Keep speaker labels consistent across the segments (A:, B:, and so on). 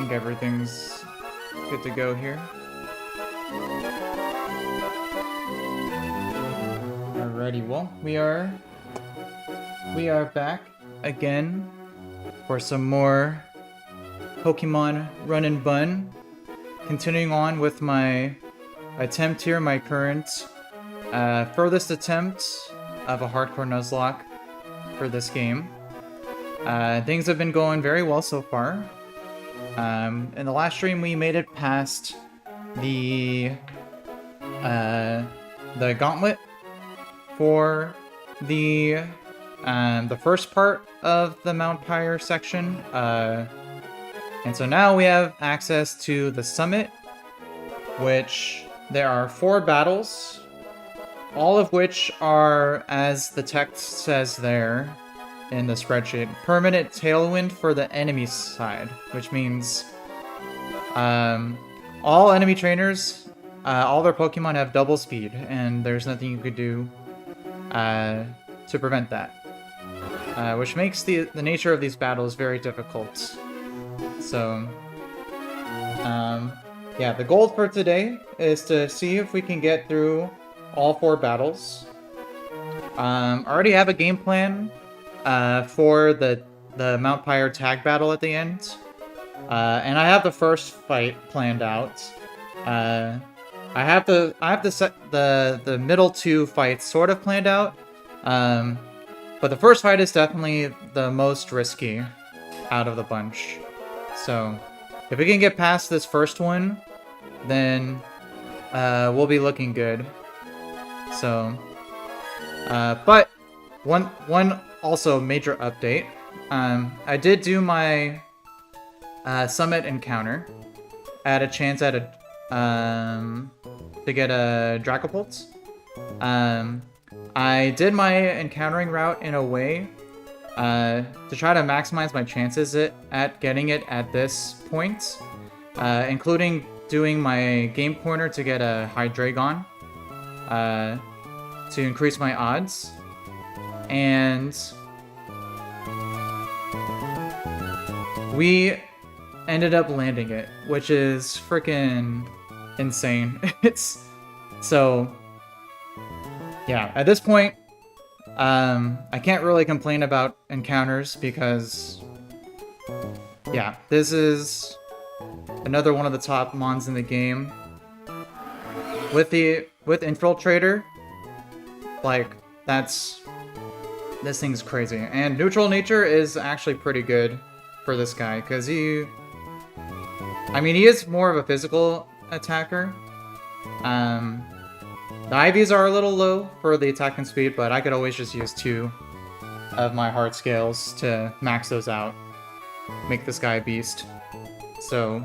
A: think everything's good to go here. Alrighty, well, we are back again for some more Pokemon Run and Bun. Continuing on with my attempt here, my current furthest attempt of a hardcore Nuzlocke for this game. Things have been going very well so far. In the last stream, we made it past the gauntlet for the first part of the Mount Pyre section, and so now we have access to the summit, which there are 4 battles, all of which are, as the text says there in the spreadsheet, permanent tailwind for the enemy side, which means all enemy trainers, all their Pokemon have double speed, and there's nothing you could do to prevent that, which makes the nature of these battles very difficult. So, yeah, the goal for today is to see if we can get through all 4 battles. I already have a game plan for the Mount Pyre tag battle at the end, and I have the first fight planned out. I have to set the middle 2 fights sort of planned out, but the first fight is definitely the most risky out of the bunch. So if we can get past this first one, then we'll be looking good. So, but one also major update. I did do my summit encounter. I had a chance at to get a Dragapult. I did my encountering route in a way to try to maximize my chances at getting it at this point, including doing my game pointer to get a Hydreigon to increase my odds. And we ended up landing it, which is freaking insane. So yeah, at this point, I can't really complain about encounters because, yeah, this is another one of the top mons in the game. With Infiltrator, like, this thing's crazy. And Neutral Nature is actually pretty good for this guy, because he is more of a physical attacker. The IVs are a little low for the attack and speed, but I could always just use 2 of my heart scales to max those out. Make this guy a beast. So,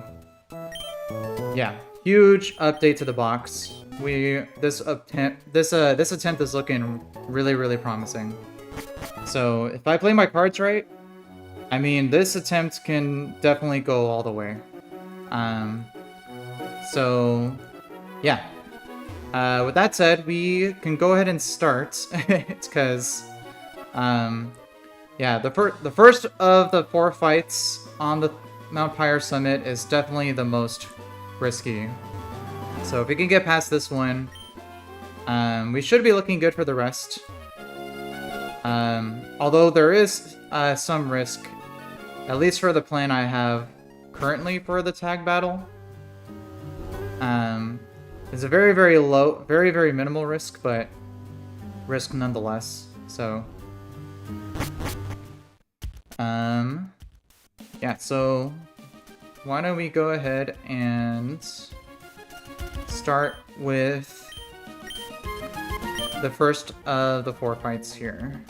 A: yeah, huge update to the box. This attempt is looking really, really promising. So if I play my cards right, this attempt can definitely go all the way. So yeah. With that said, we can go ahead and start. It's because, yeah, the first of the 4 fights on the Mount Pyre summit is definitely the most risky. So if we can get past this one, we should be looking good for the rest. Although there is some risk, at least for the plan I have currently for the tag battle. It's a very, very low, very, very minimal risk, but risk nonetheless. So, yeah, so why don't we go ahead and start with the first of the 4 fights here.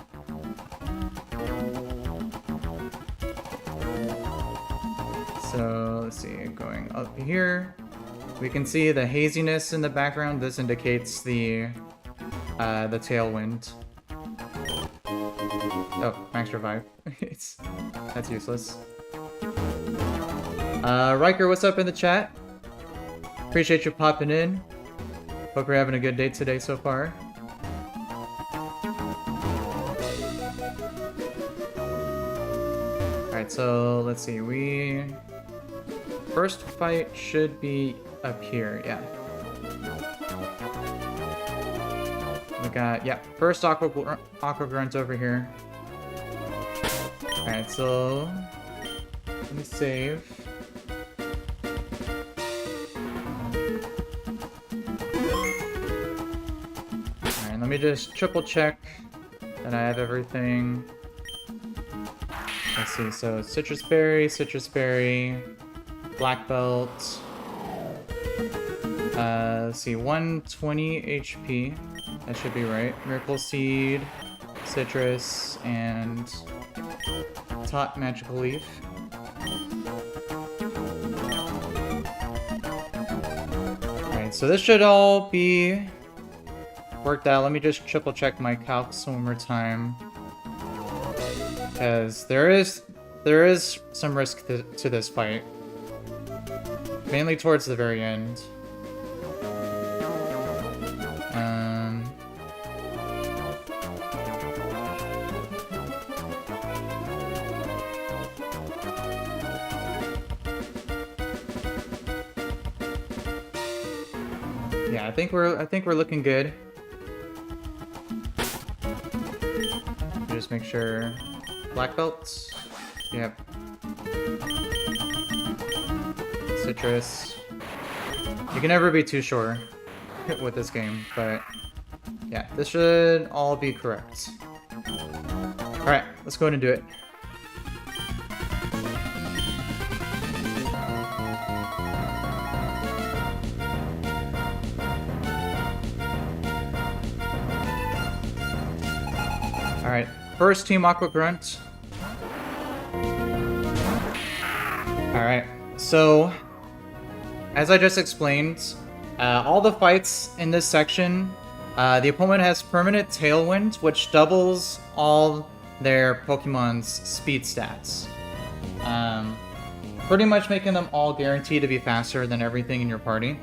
A: So, let's see, going up here. We can see the haziness in the background. This indicates the tailwind. Oh, max revive. That's useless. Riker, what's up in the chat? Appreciate you popping in. Hope you're having a good day today so far. Alright, so let's see. first fight should be up here, yeah. We got, yeah, first Aqua Grunt over here. Alright, so let me save. Alright, let me just triple check that I have everything. Let's see, so citrus berry, black belt. Let's see, 120 HP. That should be right. Miracle seed, citrus, and top magical leaf. Alright, so this should all be worked out. Let me just triple check my calcs one more time, because there is some risk to this fight, mainly towards the very end. Yeah, I think we're looking good. Just make sure. Black belts. Yep. Citrus. You can never be too sure with this game, but yeah, this should all be correct. Alright, let's go ahead and do it. Alright, first Team Aqua Grunt. Alright, so as I just explained, all the fights in this section, the opponent has permanent Tailwind, which doubles all their Pokemon's speed stats. Pretty much making them all guaranteed to be faster than everything in your party.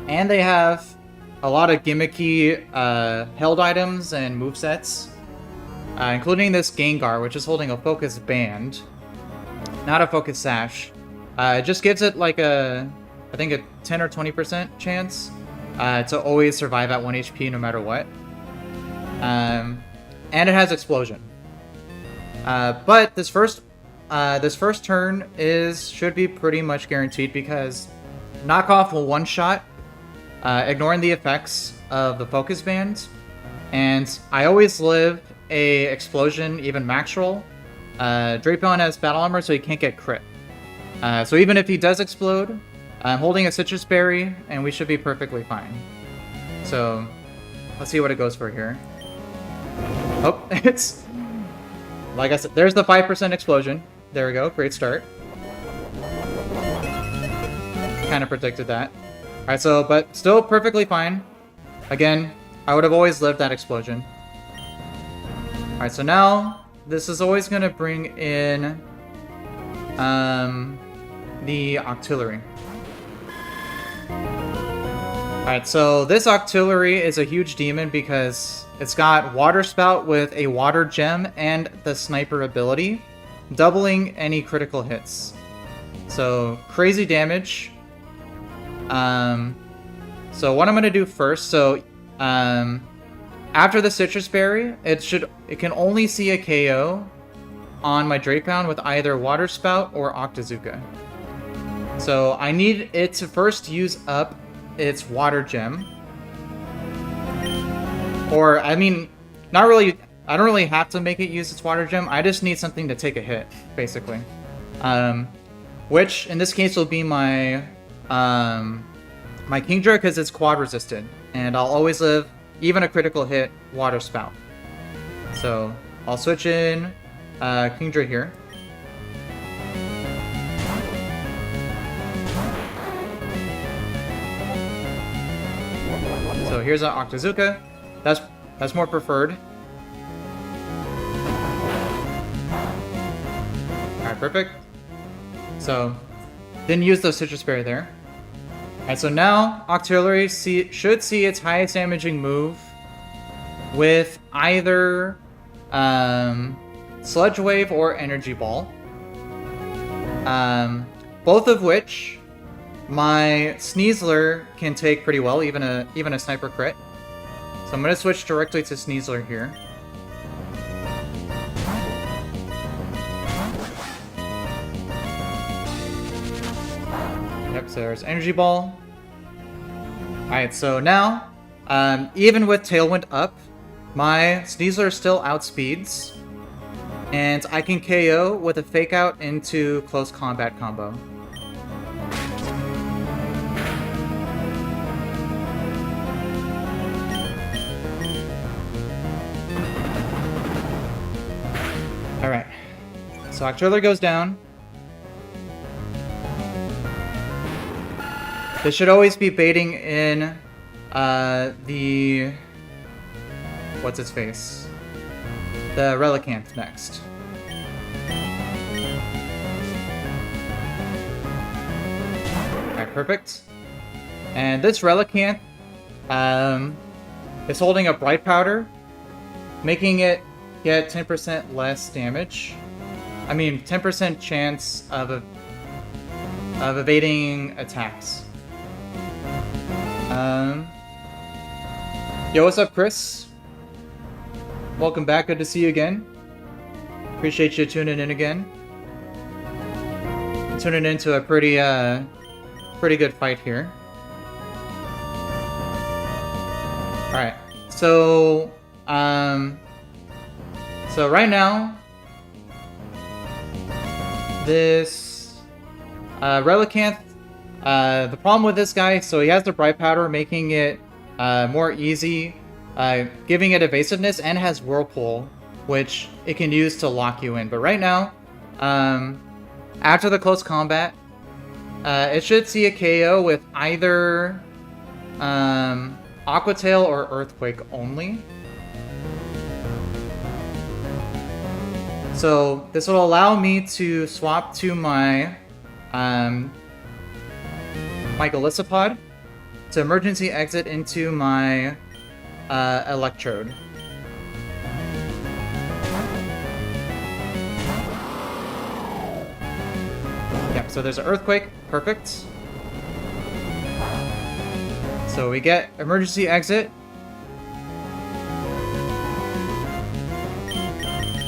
A: And they have a lot of gimmicky held items and movesets. Including this Gengar, which is holding a Focus Band, not a Focus Sash. It just gives it like I think a 10 or 20% chance to always survive at 1 HP no matter what. And it has Explosion. But this first turn should be pretty much guaranteed because Knockoff will one-shot, ignoring the effects of the Focus Band. And I always live a Explosion, even max roll. Drapion has Battle Armor, so he can't get crit. So even if he does explode, I'm holding a Citrus Berry, and we should be perfectly fine. So, let's see what it goes for here. Oh, it's... Like I said, there's the 5% Explosion. There we go, great start. Kind of predicted that. Alright, so, but still perfectly fine. Again, I would have always lived that Explosion. Alright, so now, this is always going to bring in the Octillery. Alright, so this Octillery is a huge demon because it's got Water Spout with a Water Gem and the Sniper ability, doubling any critical hits. So, crazy damage. So what I'm going to do first, so after the Citrus Berry, it can only see a KO on my Drapion with either Water Spout or Octazooka. So I need it to first use up its Water Gem. Or, I mean, not really, I don't really have to make it use its Water Gem, I just need something to take a hit, basically. Which, in this case, will be my Kingdra, because it's quad resisted. And I'll always live even a critical hit Water Spout. So I'll switch in Kingdra here. So here's an Octazooka. That's more preferred. Alright, perfect. So didn't use the Citrus Berry there. Alright, so now Octillery should see its highest damaging move with either Sludge Wave or Energy Ball. Both of which my Sneasler can take pretty well, even a sniper crit. So I'm gonna switch directly to Sneasler here. Yep, so there's Energy Ball. Alright, so now, even with Tailwind up, my Sneasler still outspeeds. And I can KO with a Fake Out into Close Combat combo. Alright, so October goes down. This should always be baiting in the... what's its face? The Relicanth next. Alright, perfect. And this Relicanth is holding a Bright Powder, making it get 10% less damage. I mean, 10% chance of evading attacks. Yo, what's up, Chris? Welcome back. Good to see you again. Appreciate you tuning in again. Tuning into a pretty good fight here. All right. So right now, this Relicanth, the problem with this guy, so he has the Bright Powder, making it more easy, giving it evasiveness, and has Whirlpool, which it can use to lock you in. But right now, after the close combat, it should see a KO with either Aqua Tail or Earthquake only. So this will allow me to swap to my my Golisopod to emergency exit into my Electrode. Yep, so there's an Earthquake. Perfect. So we get emergency exit.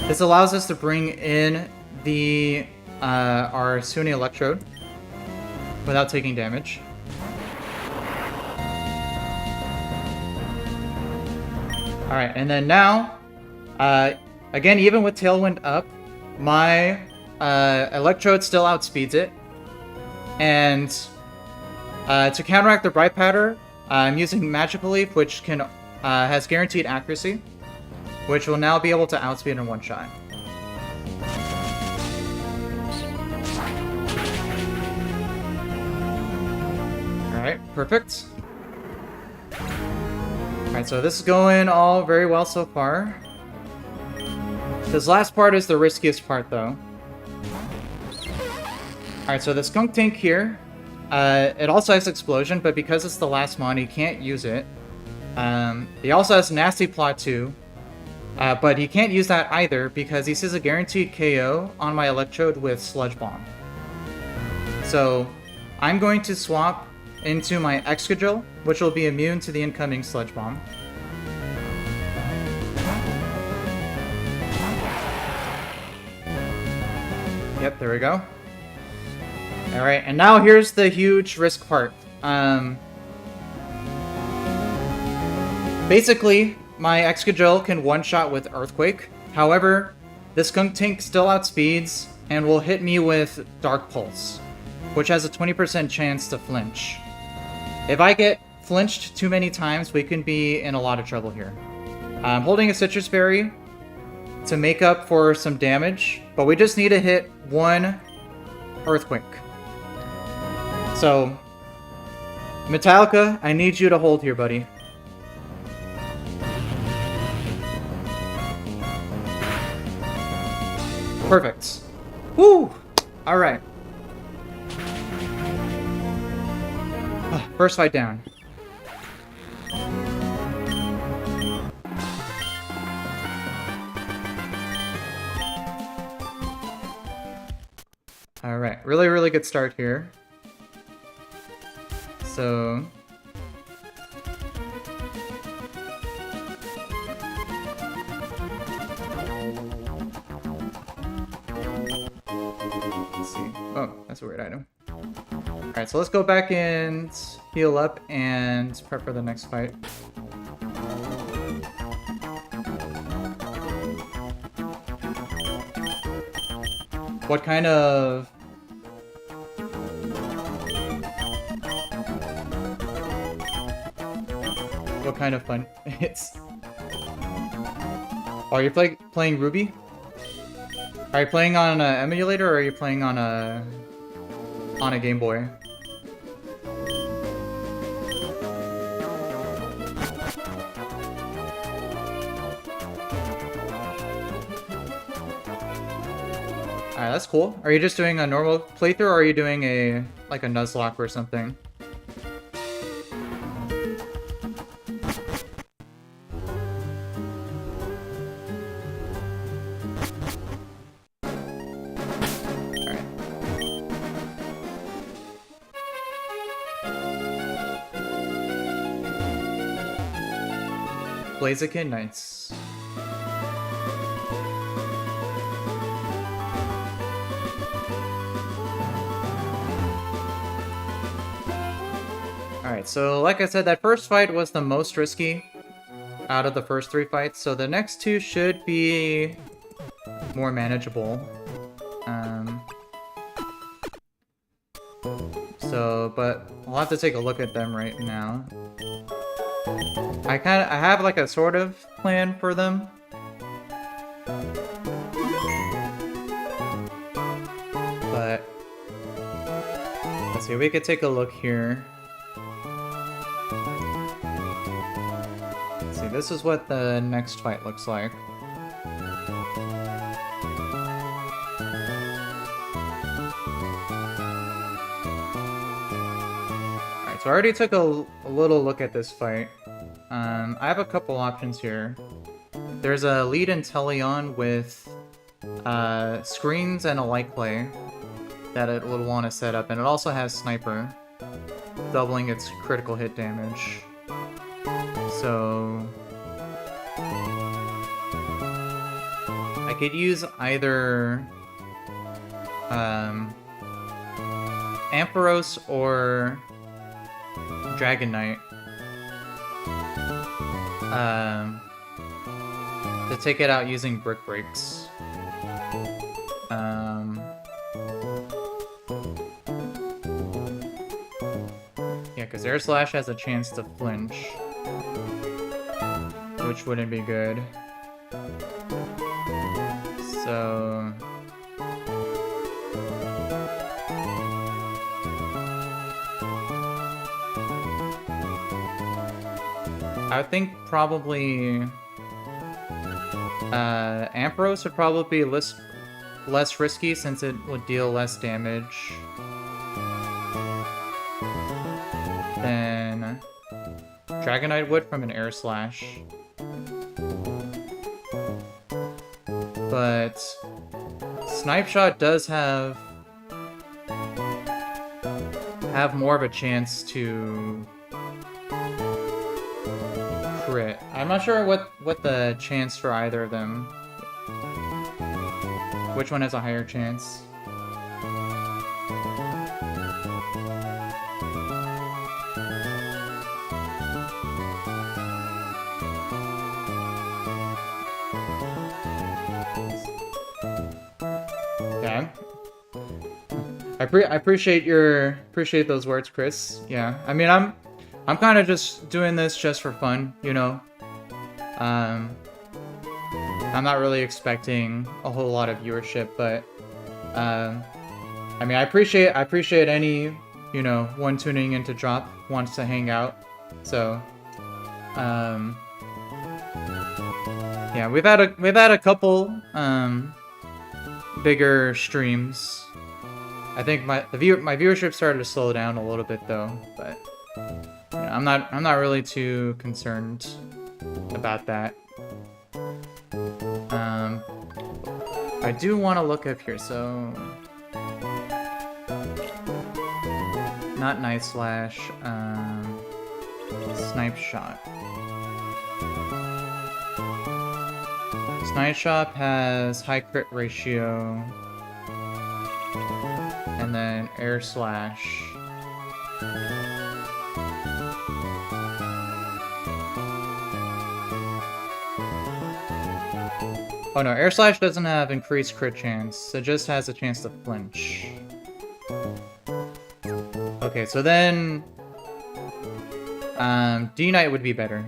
A: This allows us to bring in the our Sunny Electrode without taking damage. Alright, and then now, again, even with Tailwind up, my Electrode still outspeeds it. And to counteract the Bright Powder, I'm using Magical Leaf, which has guaranteed accuracy, which will now be able to outspeed in one shot. Alright, perfect. Alright, so this is going all very well so far. This last part is the riskiest part, though. Alright, so the Skunk Tank here, it also has Explosion, but because it's the last mon, he can't use it. He also has Nasty Plot too, but he can't use that either because he sees a guaranteed KO on my Electrode with Sludge Bomb. So I'm going to swap into my Excadrill, which will be immune to the incoming Sludge Bomb. Yep, there we go. Alright, and now here's the huge risk part. Basically, my Excadrill can one-shot with Earthquake. However, the Skunk Tank still outspeeds and will hit me with Dark Pulse, which has a 20% chance to flinch. If I get flinched too many times, we can be in a lot of trouble here. I'm holding a Citrus Berry to make up for some damage, but we just need to hit one Earthquake. So, Metallica, I need you to hold here, buddy. Perfect. Woo! Alright. First fight down. Alright, really good start here. so... Let's see. Oh, that's a weird item. Alright, so let's go back and heal up and prep for the next fight. What kind of... What kind of fun it's... Oh, are you playing Ruby? Are you playing on an emulator or are you playing on a Game Boy? Alright, that's cool. Are you just doing a normal playthrough or are you doing a like a Nuzlocke or something? Blaziken, nice. Alright, so like I said, that first fight was the most risky out of the first 3 fights, so the next 2 should be more manageable. But I'll have to take a look at them right now. I have like a sort of plan for them. But let's see, we could take a look here. Let's see, this is what the next fight looks like. Alright, so I already took a little look at this fight. I have a couple options here. There's a lead Inteleon with screens and a light play that it would want to set up, and it also has sniper, doubling its critical hit damage. So I could use either Ampharos or Dragon Knight to take it out using Brick Breaks. Yeah, because Air Slash has a chance to flinch, which wouldn't be good. So... I think probably Ampharos would probably be less risky since it would deal less damage than Dragonite would from an Air Slash. But Snipe Shot does have more of a chance to crit. I'm not sure what the chance for either of them. Which one has a higher chance? Yeah. I appreciate those words, Chris. Yeah. I mean, I'm kind of just doing this just for fun, you know. I'm not really expecting a whole lot of viewership, but I mean, I appreciate any, you know, one tuning in to drop wants to hang out. So yeah, we've had a couple bigger streams. I think my viewership started to slow down a little bit though, but you know, I'm not really too concerned about that. I do want to look up here, so Not Night Slash. Snipe Shot. Snipe Shot has high crit ratio. And then Air Slash. Oh no, Air Slash doesn't have increased crit chance. It just has a chance to flinch. Okay, so then... D-Knight would be better.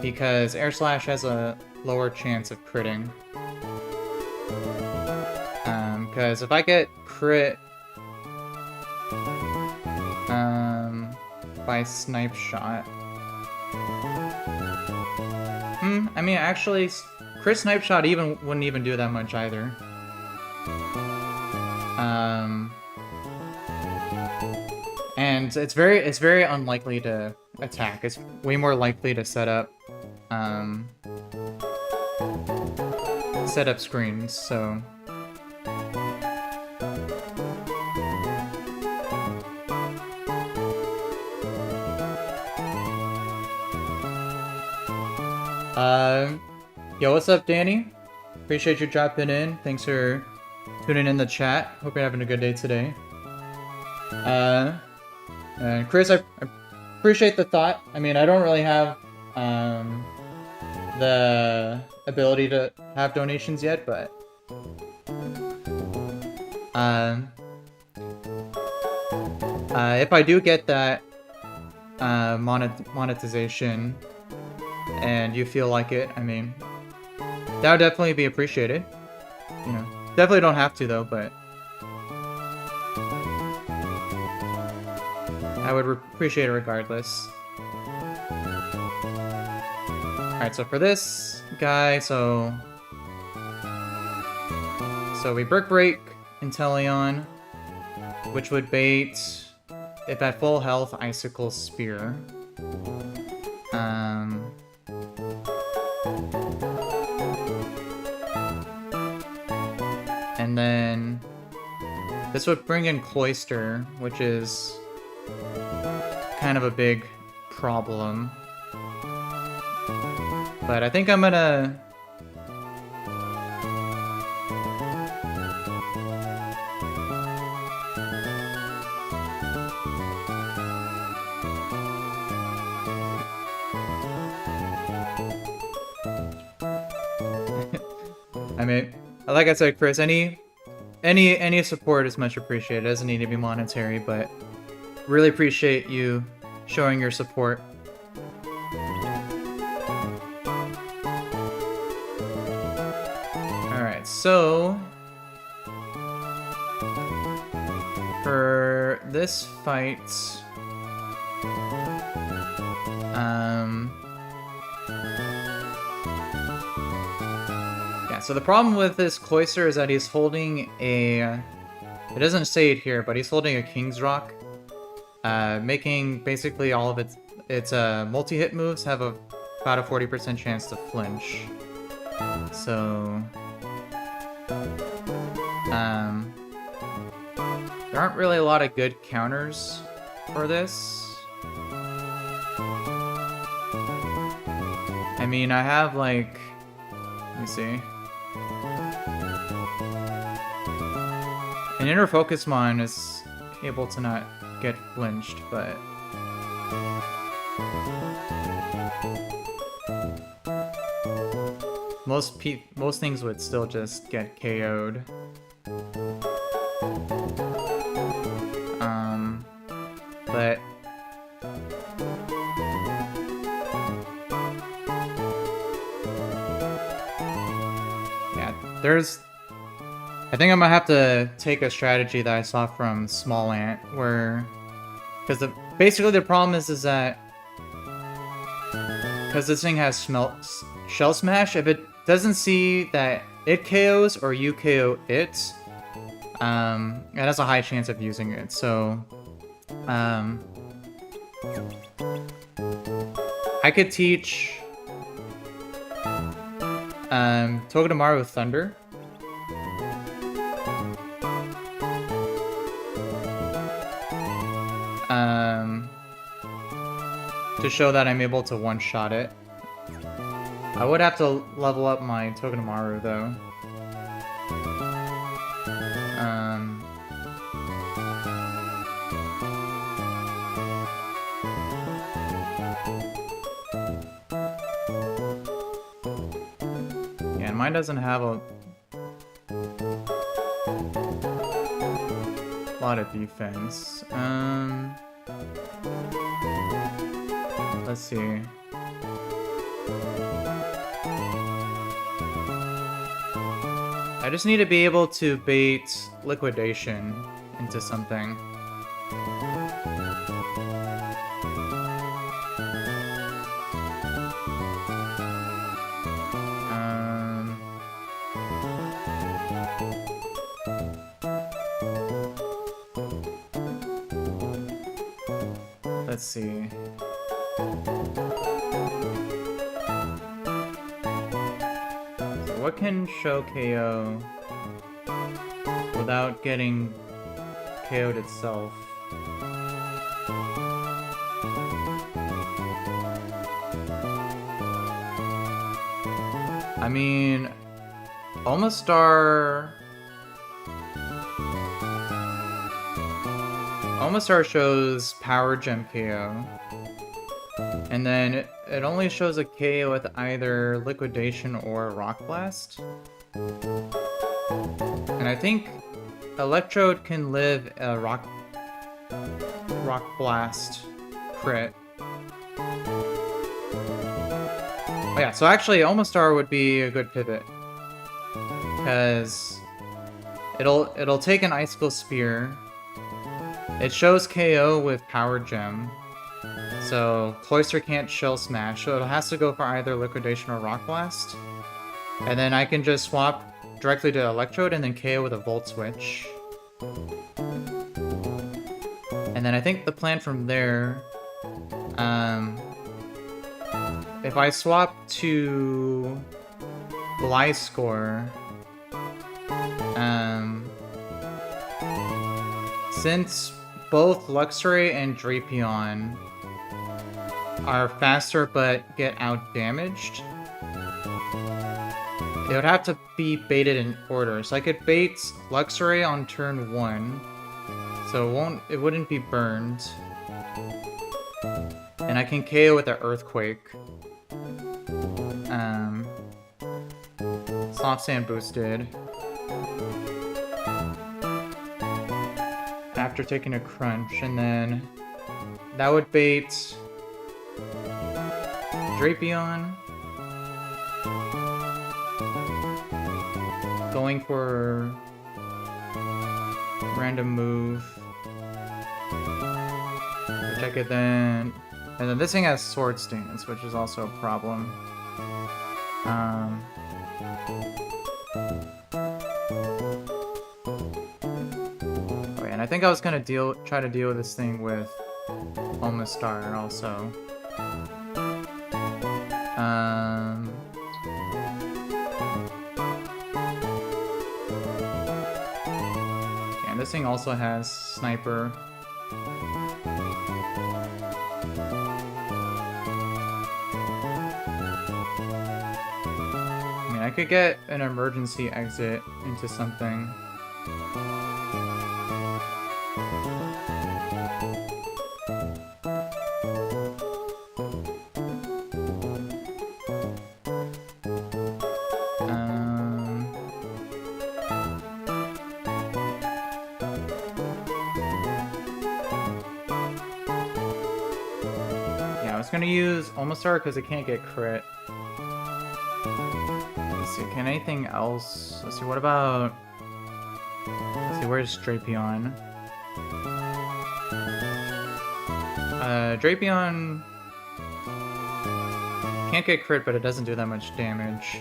A: Because Air Slash has a lower chance of critting. Because if I get crit... by Snipe Shot... I mean, actually... Crit Snipe Shot wouldn't even do that much either. And it's very unlikely to attack. It's way more likely to set up screens, so yo, what's up, Danny? Appreciate you dropping in. Thanks for tuning in the chat. Hope you're having a good day today. And Chris, I appreciate the thought. I mean, I don't really have the ability to have donations yet, but if I do get that monetization and you feel like it, I mean, that would definitely be appreciated. You know, definitely don't have to though, but I would appreciate it regardless. Alright, so for this guy, so we Brick Break Inteleon, which would bait, if at full health, Icicle Spear. And then this would bring in Cloister, which is kind of a big problem. But I think I'm gonna... I mean, like I said, Chris, any support is much appreciated. It doesn't need to be monetary, but really appreciate you showing your support. Alright, so for this fight, yeah, so the problem with this Cloister is that he's holding a, it doesn't say it here, but he's holding a King's Rock, making basically all of its multi-hit moves have about a 40% chance to flinch. So there aren't really a lot of good counters for this. I mean, I have like, let me see. An Inner Focusmon is able to not get flinched, but most things would still just get KO'd. But yeah, I think I'm gonna have to take a strategy that I saw from Small Ant, where, because basically the problem is that because this thing has Shell Smash, if it doesn't see that it KOs or you KO it, it has a high chance of using it. So I could teach Togedemaru with Thunder. to show that I'm able to one-shot it. I would have to level up my Togedemaru, though. Yeah, and mine doesn't have a lot of defense. Let's see. I just need to be able to bait Liquidation into something. Let's see. So what can show KO without getting KO'd itself? I mean, Omastar shows Power Gem KO. And then it only shows a KO with either Liquidation or Rock Blast. And I think Electrode can live a Rock Blast crit. Oh yeah, so actually Omastar would be a good pivot. Because it'll take an Icicle Spear. It shows KO with Power Gem. So Cloyster can't Shell Smash, so it has to go for either Liquidation or Rock Blast. And then I can just swap directly to Electrode and then KO with a Volt Switch. And then I think the plan from there, if I swap to Gliscor, since both Luxray and Drapion are faster but get out-damaged, they would have to be baited in order. So I could bait Luxray on turn 1, so it wouldn't be burned. And I can KO with an Earthquake. Soft Sand boosted. After taking a crunch, and then that would bait Drapion. Going for random move. Which I could then... And then this thing has Sword Stance, which is also a problem. Okay, and I think I was gonna try to deal with this thing with Omastar also. And this thing also has Sniper. I mean, I could get an emergency exit into something. I was gonna use Omastar because it can't get crit. Let's see, can anything else? Let's see, what about... Let's see, where's Drapion? Drapion can't get crit, but it doesn't do that much damage.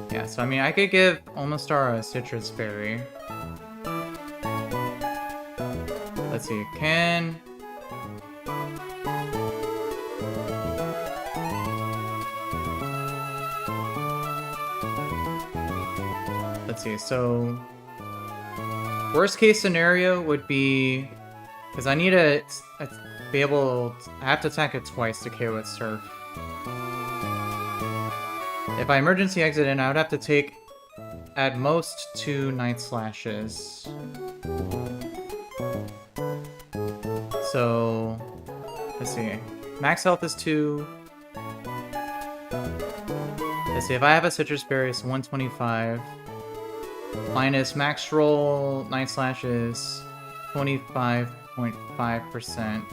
A: Yeah, so I mean, I could give Omastar a Citrus Berry. Let's see, can... Let's see, so... Worst case scenario would be... Because I need to be able... I have to attack it twice to KO its Surf. If I emergency exit in, I would have to take at most 2 Night Slashes. So... Let's see. Max health is 2. Let's see, if I have a Citrus Berry, it's 125. Minus max roll, Night Slash is 25.5%.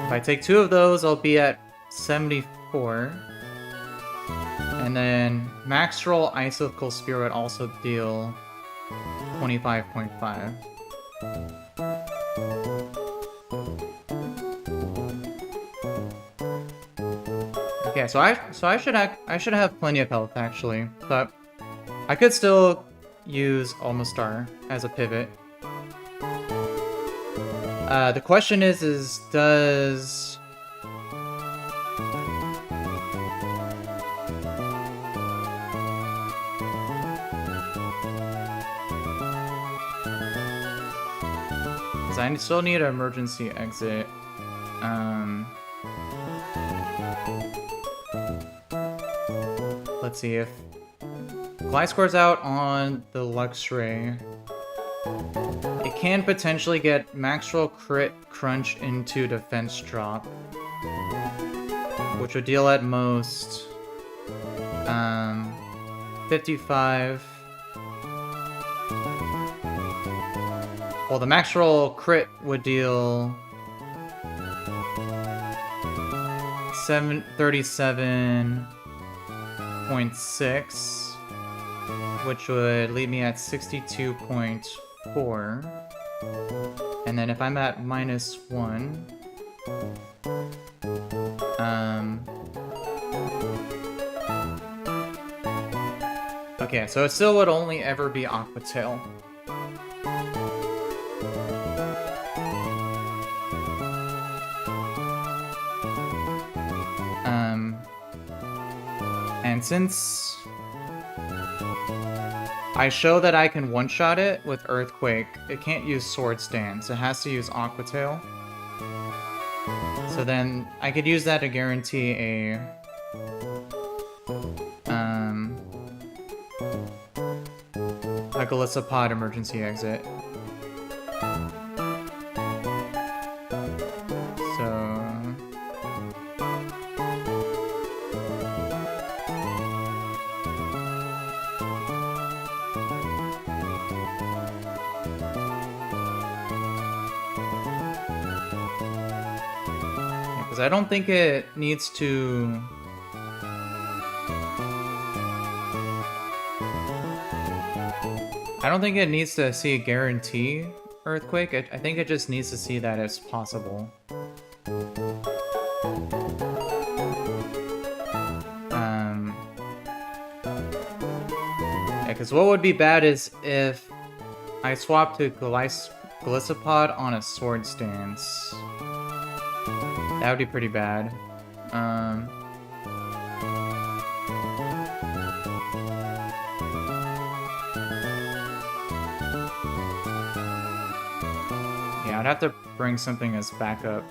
A: If I take 2 of those, I'll be at 74. And then max roll Icicle Spear would also deal 25.5. Okay, so I should have plenty of health actually, but I could still use Almastar as a pivot. The question is does because I still need an emergency exit. Let's see if Gliscor's out on the Luxray. It can potentially get max roll crit crunch into defense drop, which would deal at most 55. Well, the max roll crit would deal 37.6, which would leave me at 62.4. And then if I'm at -1, okay, so it still would only ever be Aqua Tail. And since I show that I can one-shot it with Earthquake, it can't use Swords Dance. It has to use Aqua Tail. So then I could use that to guarantee a Golisopod emergency exit. I don't think it needs to... I don't think it needs to see a guarantee Earthquake. I think it just needs to see that it's possible. Yeah, because what would be bad is if I swap to Golisopod on a Swords Dance. That would be pretty bad. Yeah, I'd have to bring something as backup.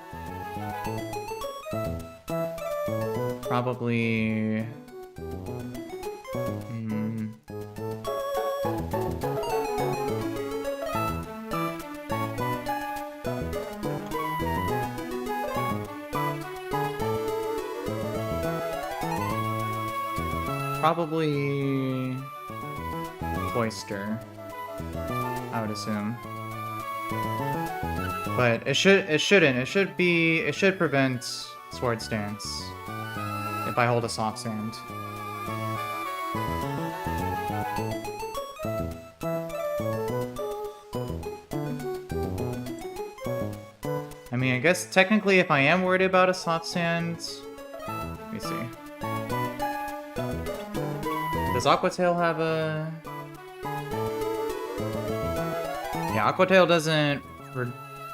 A: Probably... Probably Cloister, I would assume. But it shouldn't. It should prevent Swords Dance if I hold a Soft Sand. I mean, I guess technically if I am worried about a Soft Sand, let me see. Does Aqua Tail have a... Yeah, Aqua Tail doesn't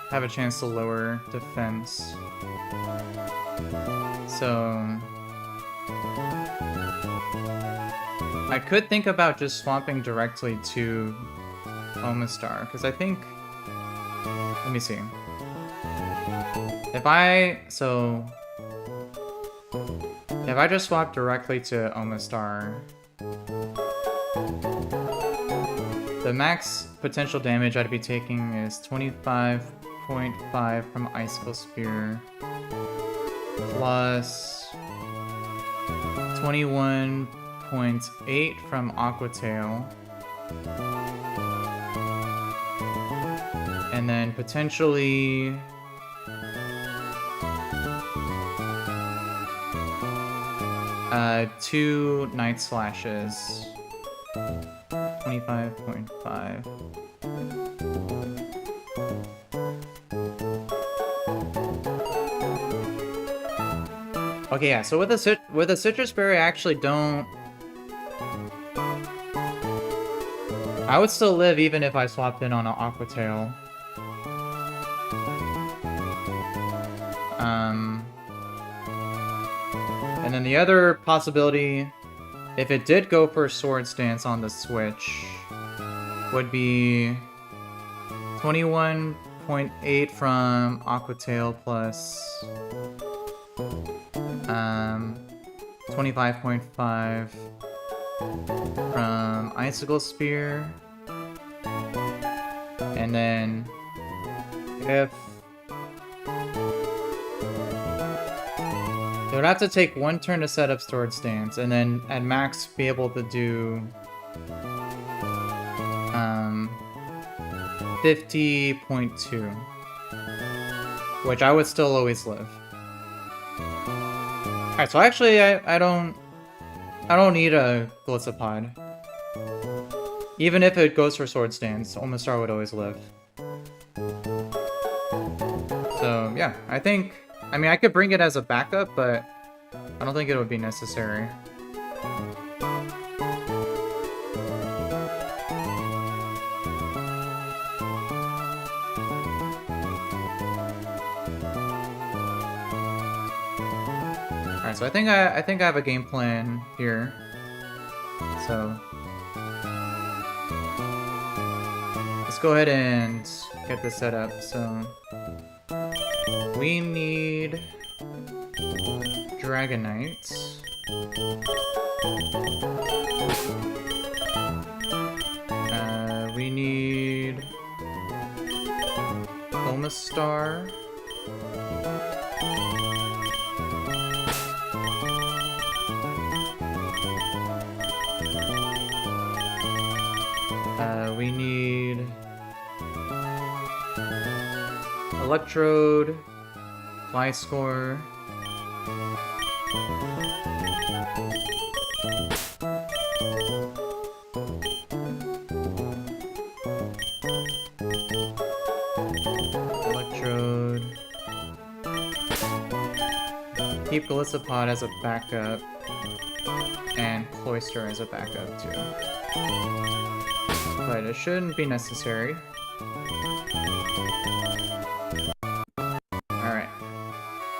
A: have a chance to lower defense. So... I could think about just swapping directly to Omastar, because I think... Let me see. If I just swap directly to Omastar, the max potential damage I'd be taking is 25.5 from Icicle Spear, plus 21.8 from Aqua Tail, and then potentially 2 Night Slashes. 25.5. Okay, yeah, so with a Citrus Berry, I actually don't... I would still live even if I swapped in on an Aqua Tail. And then the other possibility, if it did go for Swords Dance on the Switch, would be 21.8 from Aqua Tail plus 25.5 from Icicle Spear, and then if it would have to take 1 turn to set up Swords Dance, and then at max be able to do 50.2, which I would still always live. Alright, so actually I don't need a Glyphsapod. Even if it goes for Swords Dance, Omastar would always live. So yeah, I mean, I could bring it as a backup, but I don't think it would be necessary. Alright, so I think I have a game plan here. So let's go ahead and get this set up. So we need Dragonite. We need Omastar. We need Electrode, Flyscore, Electrode, keep Glyphsapod as a backup, and Cloyster as a backup too. But it shouldn't be necessary. Alright.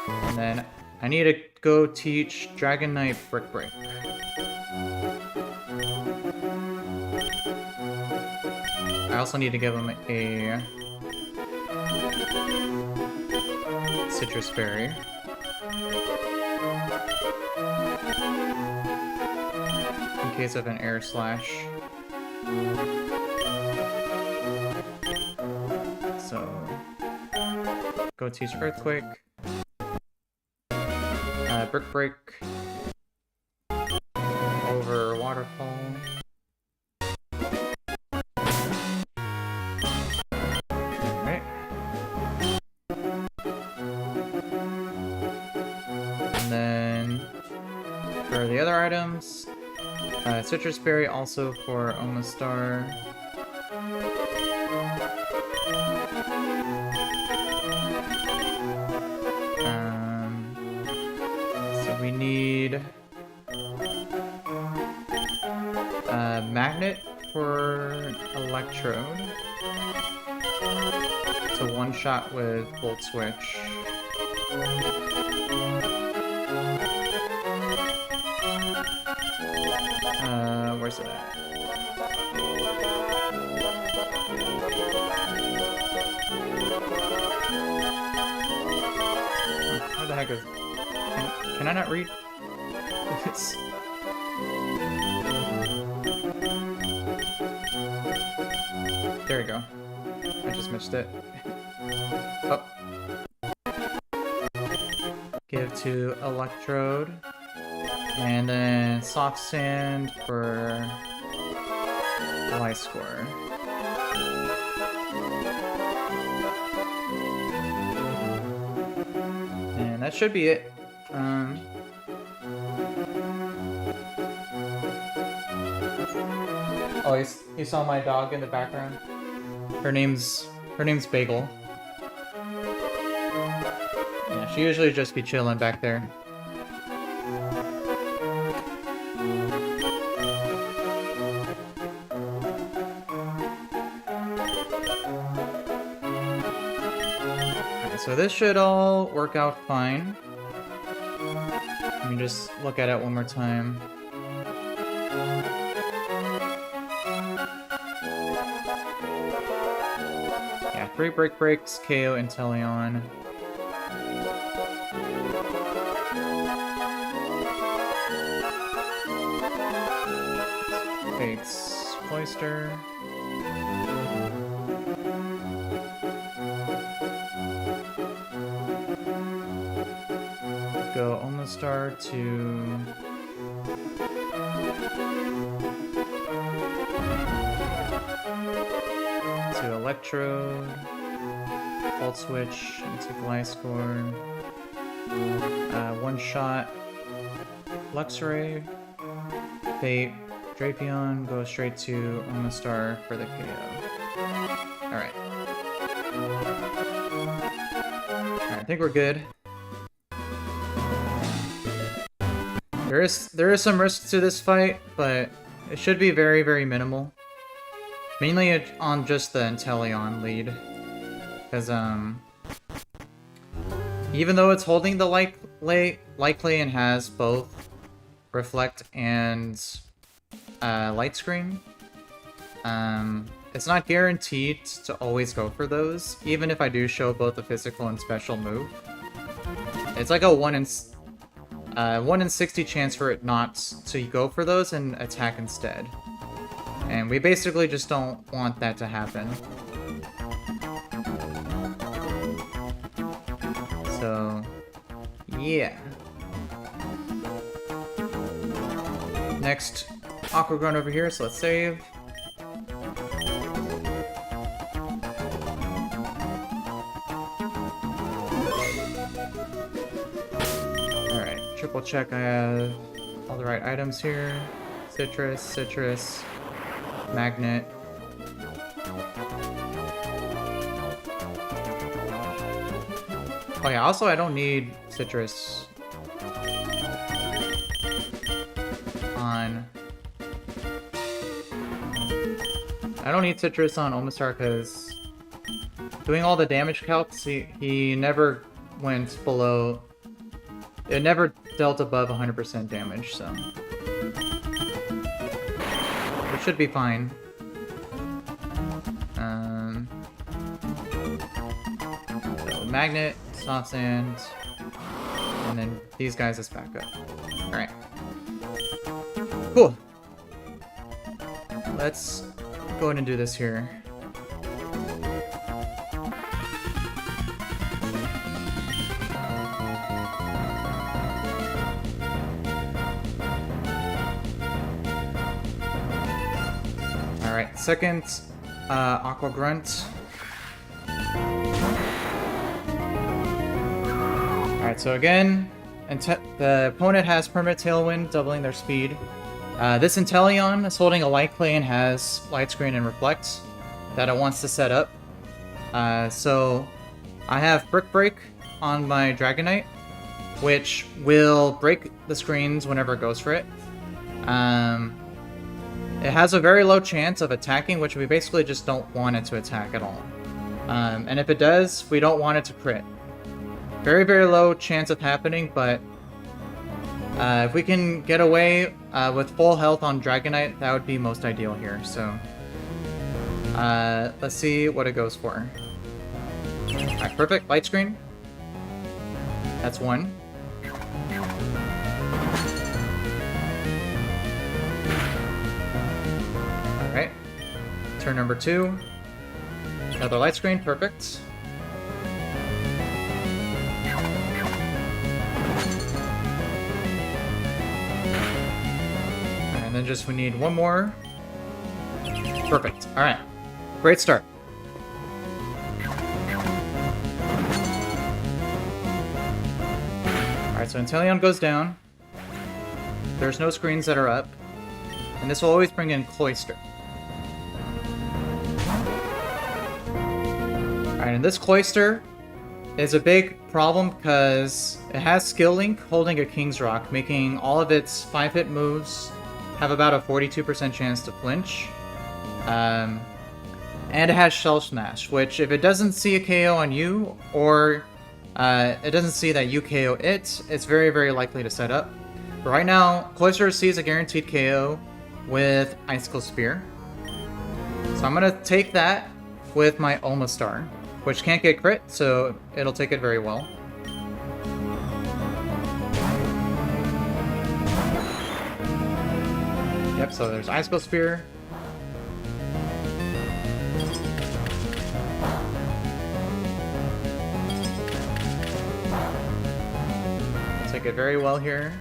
A: And then I need to go teach Dragonite Brick Break. I also need to give him a Citrus Berry. In case of an Air Slash. So, go teach Earthquake, Brick Break, over Waterfall, right, and then for the other items, Citrus Berry also for Omastar. So we need Magnet for Electrode to one-shot with Volt Switch. Where's it at? How the heck is... Can I not read? There we go. I just missed it. Oh. Give to Electrode. And then Soft Sand for Life Score. And that should be it. Oh, you saw my dog in the background? Her name's Bagel. Yeah, she usually just be chilling back there. Alright, so this should all work out fine. Let me just look at it one more time. Yeah, 3 breaks, KO Inteleon. Fates Cloister. Go Omastar to... Electrode, Volt Switch into Gliscor, One Shot, Luxray, Fate, Drapion, go straight to Omastar for the KO. Alright. Alright, I think we're good. There is some risk to this fight, but it should be very, very minimal. Mainly on just the Inteleon lead. Because, even though it's holding the Likely and has both Reflect and Light Screen, it's not guaranteed to always go for those, even if I do show both the physical and special move. It's like a 1 in 60 chance for it not to go for those and attack instead. And we basically just don't want that to happen. So, yeah. Next, Aqua Grunt over here, so let's save. Alright, triple check I have all the right items here. Citrus. Magnet. Oh yeah, also I don't need Citrus on... I don't need Citrus on Omastar because doing all the damage calcs, he never went below... It never dealt above 100% damage, so... It should be fine. So Magnet, Soft Sand, and then these guys as backup. Alright. Cool. Let's go ahead and do this here. Alright, second Aqua Grunt. Alright, so again, the opponent has Permanent Tailwind, doubling their speed. This Inteleon is holding a Light Clay and has Light Screen and Reflect that it wants to set up. So I have Brick Break on my Dragonite, which will break the screens whenever it goes for it. It has a very low chance of attacking, which we basically just don't want it to attack at all. And if it does, we don't want it to crit. Very, very low chance of happening, but If we can get away with full health on Dragonite, that would be most ideal here. So let's see what it goes for. Alright, perfect. Light screen. That's one. Alright. Turn number 2. Another light screen. Perfect. And then we need one more. Perfect. Alright. Great start. Alright, so Inteleon goes down. There's no screens that are up. And this will always bring in Cloyster. Alright, and this Cloyster is a big problem because it has Skill Link holding a King's Rock, making all of its 5-hit moves have about a 42% chance to flinch. And it has Shell Smash, which if it doesn't see a KO on you, or it doesn't see that you KO it, it's very, very likely to set up. But right now, Cloyster sees a guaranteed KO with Icicle Spear. So I'm going to take that with my Omastar, which can't get crit, so it'll take it very well. Yep, so there's Icicle Spear. Take it very well here.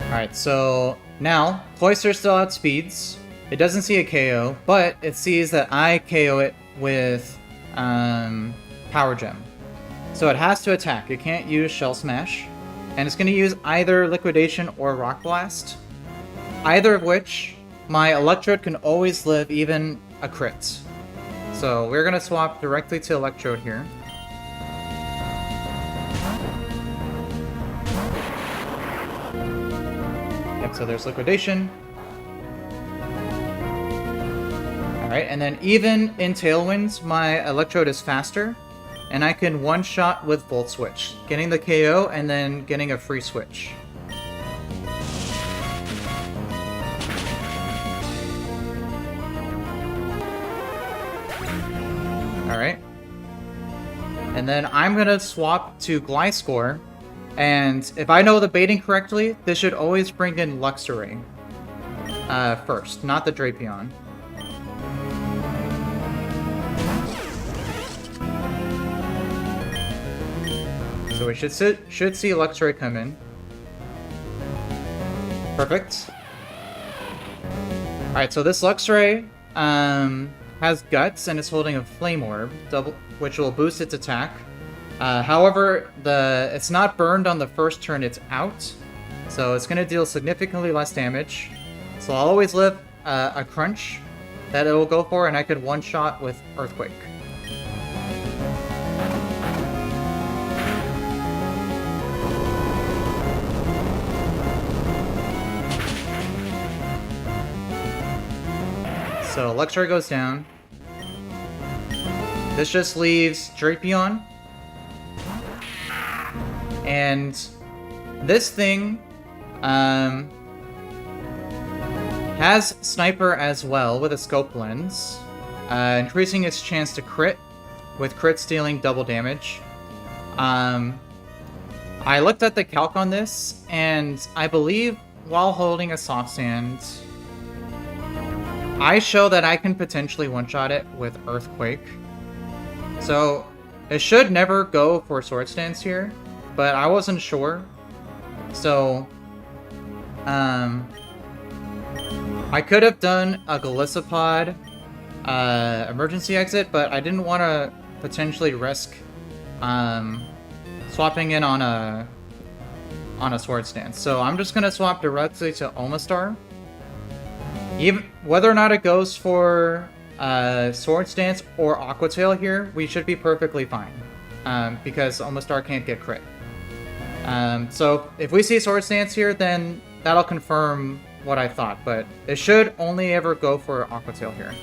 A: Alright, so now Cloyster still outspeeds. It doesn't see a KO, but it sees that I KO it with Power Gem. So it has to attack. It can't use Shell Smash. And it's going to use either Liquidation or Rock Blast. Either of which, my Electrode can always live even a crit. So we're going to swap directly to Electrode here. Yep, so there's Liquidation. Alright, and then even in Tailwinds, my Electrode is faster. And I can one-shot with Volt Switch, getting the KO and then getting a free switch. Alright. And then I'm going to swap to Gliscor. And if I know the baiting correctly, this should always bring in Luxray first, not the Drapion. So we should see Luxray come in. Perfect. Alright, so this Luxray has Guts and is holding a Flame Orb, which will boost its attack. However, it's not burned on the first turn it's out, so it's going to deal significantly less damage. So I'll always live a Crunch that it will go for, and I could one-shot with Earthquake. So Luxray goes down. This just leaves Drapion. And this thing has Sniper as well with a Scope Lens, increasing its chance to crit, with crits dealing double damage. I looked at the calc on this, and I believe while holding a Soft Sand, I show that I can potentially one-shot it with Earthquake. So it should never go for Swords Dance here, but I wasn't sure. So I could have done a Golisopod emergency exit, but I didn't want to potentially risk swapping in on a Swords Dance. So I'm just gonna swap directly to Omastar. Even whether or not it goes for Swords Dance or Aqua Tail here, we should be perfectly fine, because Omastar can't get crit. So if we see Swords Dance here, then that'll confirm what I thought, but it should only ever go for Aqua Tail here.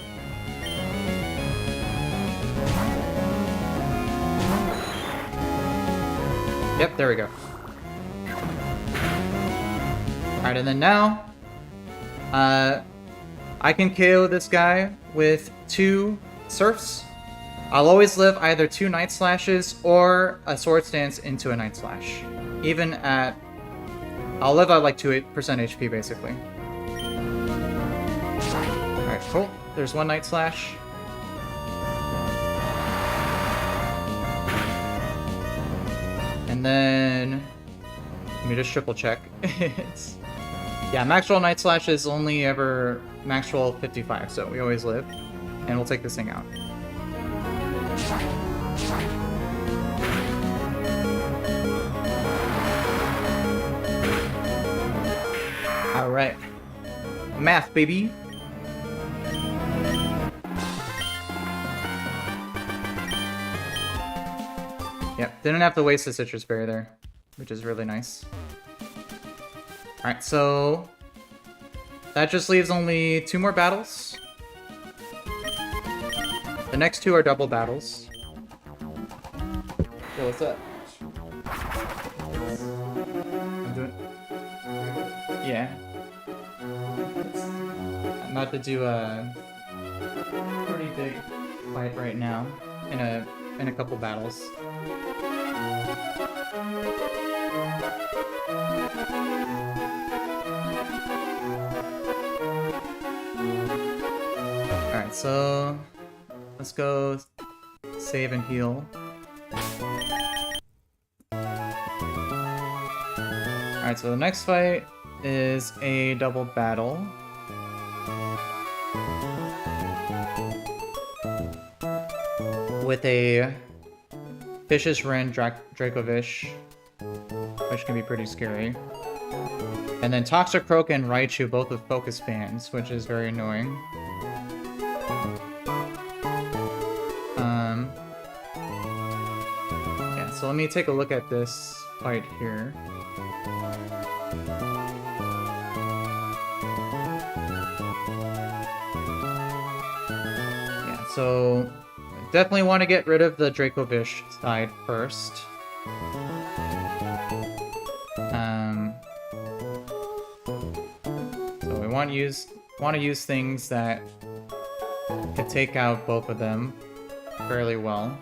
A: Yep, there we go. Alright, and then now, I can KO this guy with 2 Surfs. I'll always live either 2 Night Slashes or a Sword Stance into a Night Slash. Even at... I'll live at like 2% HP, basically. Alright, cool. There's 1 Night Slash. And then... Let me just triple check. Yeah, max roll Night Slash is only ever max roll 55, so we always live. And we'll take this thing out. Alright. Math, baby! Yep, didn't have to waste the Citrus Berry there, which is really nice. Alright, so... that just leaves only 2 more battles. The next 2 are double battles. Yo, what's up? I'm doing... Yeah. I'm about to do a pretty big fight right now in a couple battles. Alright, so let's go save and heal. Alright, so the next fight is a double battle. With a Vicious Ren Dracovish, which can be pretty scary. And then Toxicroak and Raichu both with focus bands, which is very annoying. Yeah, so let me take a look at this fight here. Yeah, so definitely want to get rid of the Dracovish side first. So we want to use things that can take out both of them fairly well.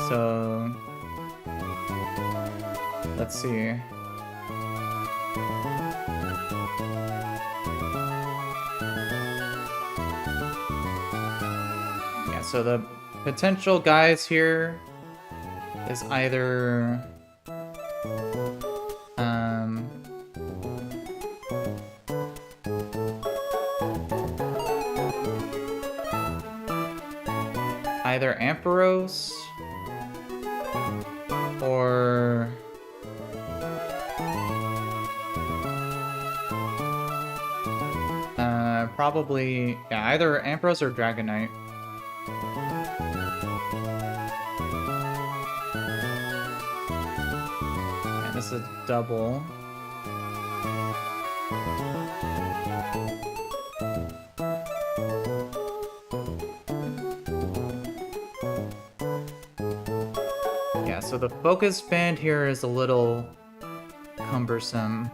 A: So let's see. Yeah, so the potential guys here is either either Ampharos or probably, yeah, either Ampharos or Dragonite. And this is a double. Yeah, so the focus band here is a little cumbersome.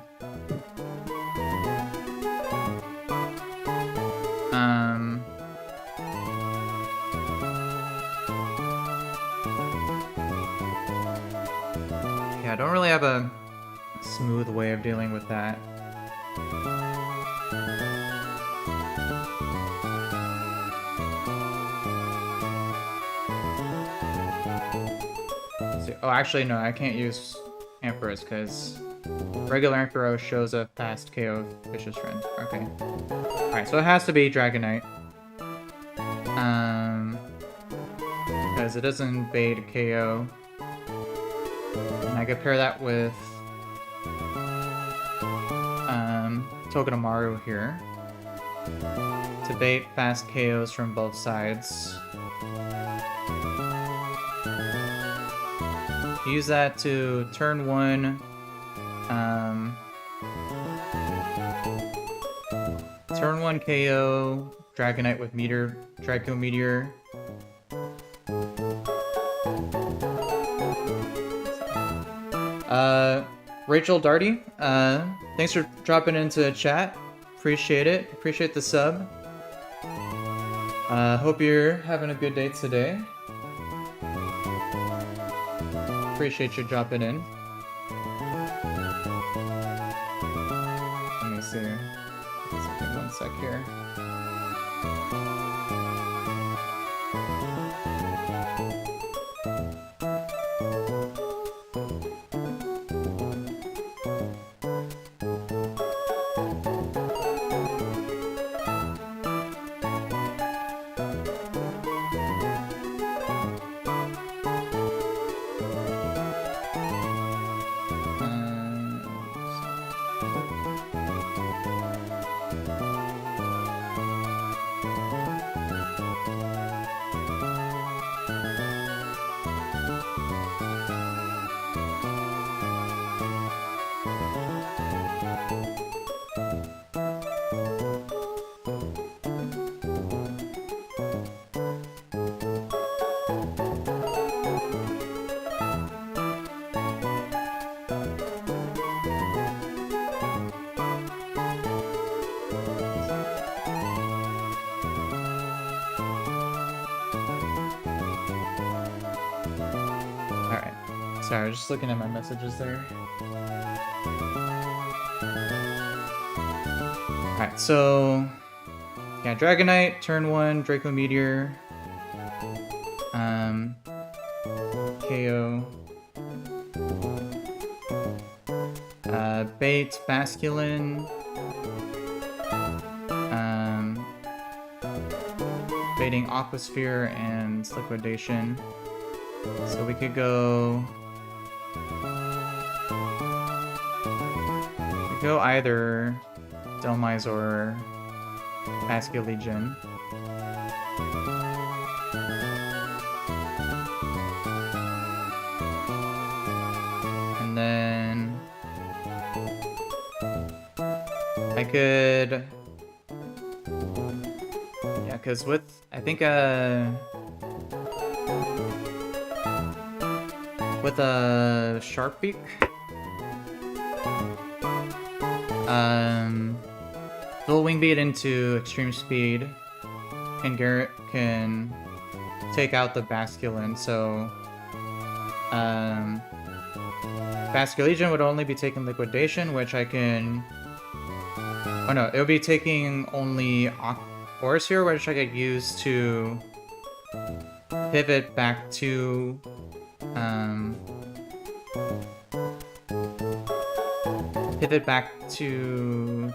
A: Yeah, I don't really have a smooth way of dealing with that. Oh, actually, no, I can't use Ampharos because regular Ampharos shows a fast KO Vicious Friend. Okay. Alright, so it has to be Dragonite. Because it doesn't bait KO. And I could pair that with Togedemaru here to bait fast KOs from both sides. Use that to turn 1 Turn 1 KO, Dragonite with Meteor, Draco Meteor. Rachel Darty, thanks for dropping into chat. Appreciate it. Appreciate the sub. Hope you're having a good day today. Appreciate you dropping in. Let me see. Just give me 1 sec here. Sorry, I was just looking at my messages there. Alright, so... yeah, Dragonite, turn 1, Draco Meteor. KO. Bait, Basculin. Baiting Aquasphere and Liquidation. So we could go... go either Delmise or Basculegion. And then I could, yeah, because with, I think with a Sharkbeak, Dual Wing Beat into Extreme Speed, and Garrett can take out the Basculin, so Basculegion would only be taking Liquidation, which I can... oh no, it would be taking only Orisphere, which I could use to pivot back to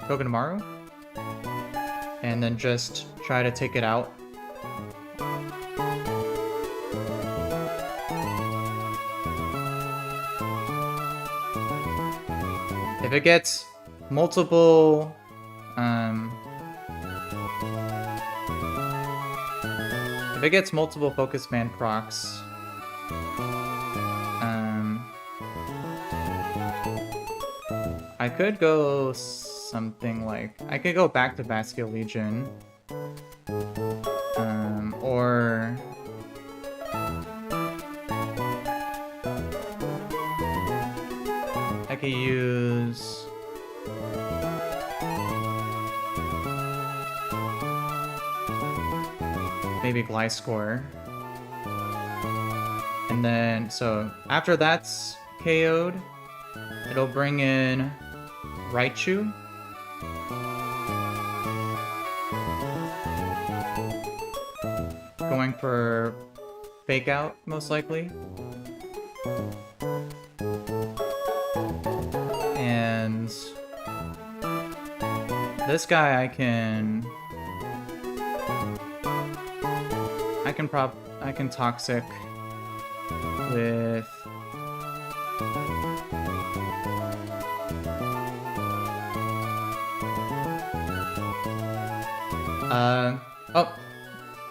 A: Togedemaru, and then just try to take it out. If it gets multiple Focus Band procs, I could go something like... I could go back to Basculegion. Or... I could use... maybe Gliscor. And then, so after that's KO'd, it'll bring in Raichu. Going for Fake Out, most likely. And this guy I can Toxic with oh,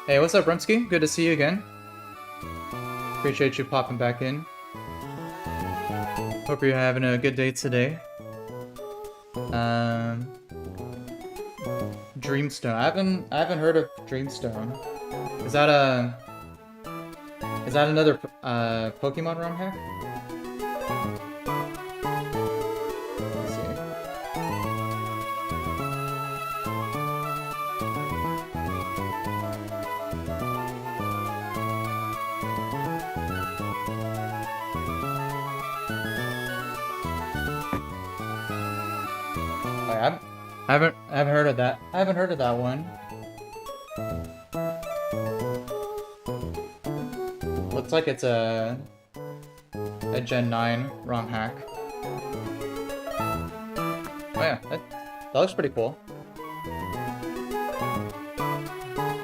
A: hey, what's up, Rumsky? Good to see you again. Appreciate you popping back in. Hope you're having a good day today. Dreamstone. I haven't heard of Dreamstone. Is that another Pokemon ROM hack? Let's see. Oh, yeah, I haven't heard of that. I haven't heard of that one. Looks like it's a Gen 9 ROM hack. Oh yeah, that looks pretty cool.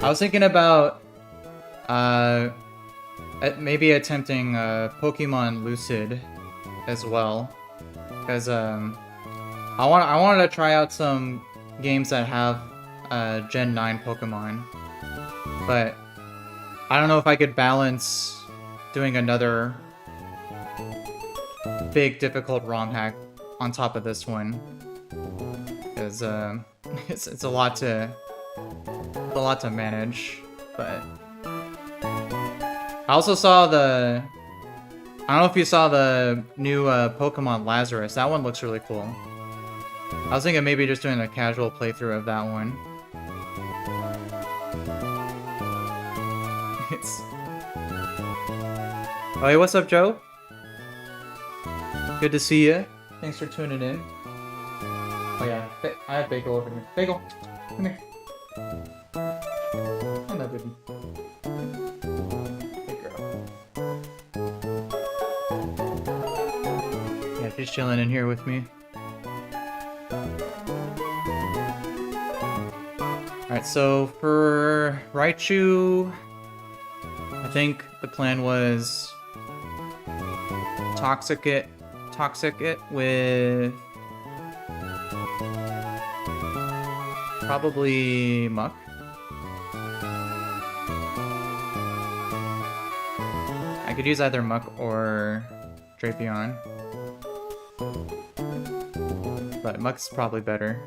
A: I was thinking about maybe attempting Pokemon Lucid as well, because I wanted to try out some games that have Gen 9 Pokemon, but I don't know if I could balance doing another big difficult ROM hack on top of this one, because it's a lot to manage. But I also saw I don't know if you saw the new Pokemon Lazarus. That one looks really cool. I was thinking maybe just doing a casual playthrough of that one. Oh, hey, what's up, Joe? Good to see you. Thanks for tuning in. Oh yeah, I have Bagel over here. Bagel, come here. Hello, baby. Hey, girl. Yeah, she's chilling in here with me. Alright, so for Raichu, I think the plan was Toxic it with probably Muck. I could use either Muck or Drapion, but Muck's probably better.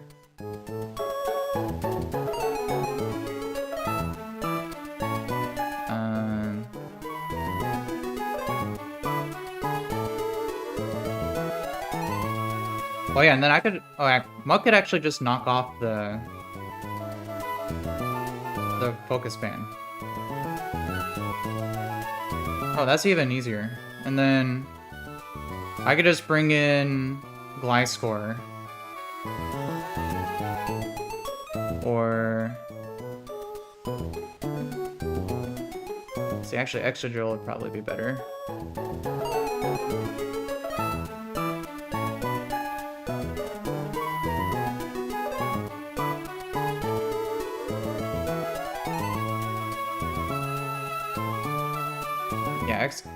A: Oh yeah, and then I could. Oh, yeah, Muck could actually just knock off the focus band. Oh, that's even easier. And then I could just bring in Gliscor, or see, actually, Extra Drill would probably be better.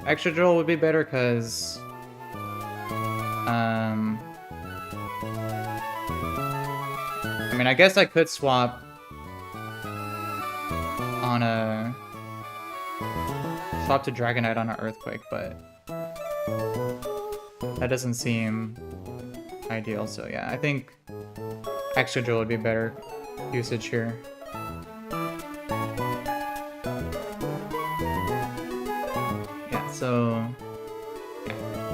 A: Extra Drill would be better because I mean, I guess I could swap to Dragonite on an Earthquake, but that doesn't seem ideal. So yeah, I think Extra Drill would be better usage here. So,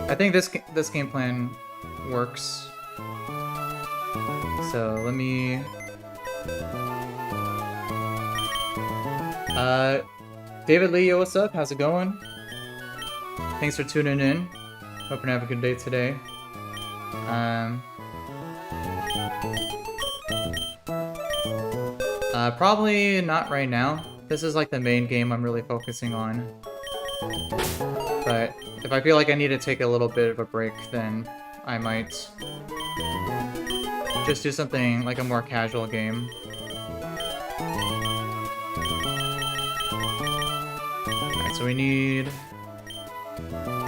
A: I think this game plan works. So let me. David Lee, what's up? How's it going? Thanks for tuning in. Hope you have a good day today. Probably not right now. This is like the main game I'm really focusing on. But if I feel like I need to take a little bit of a break, then I might just do something like a more casual game. Alright, so we need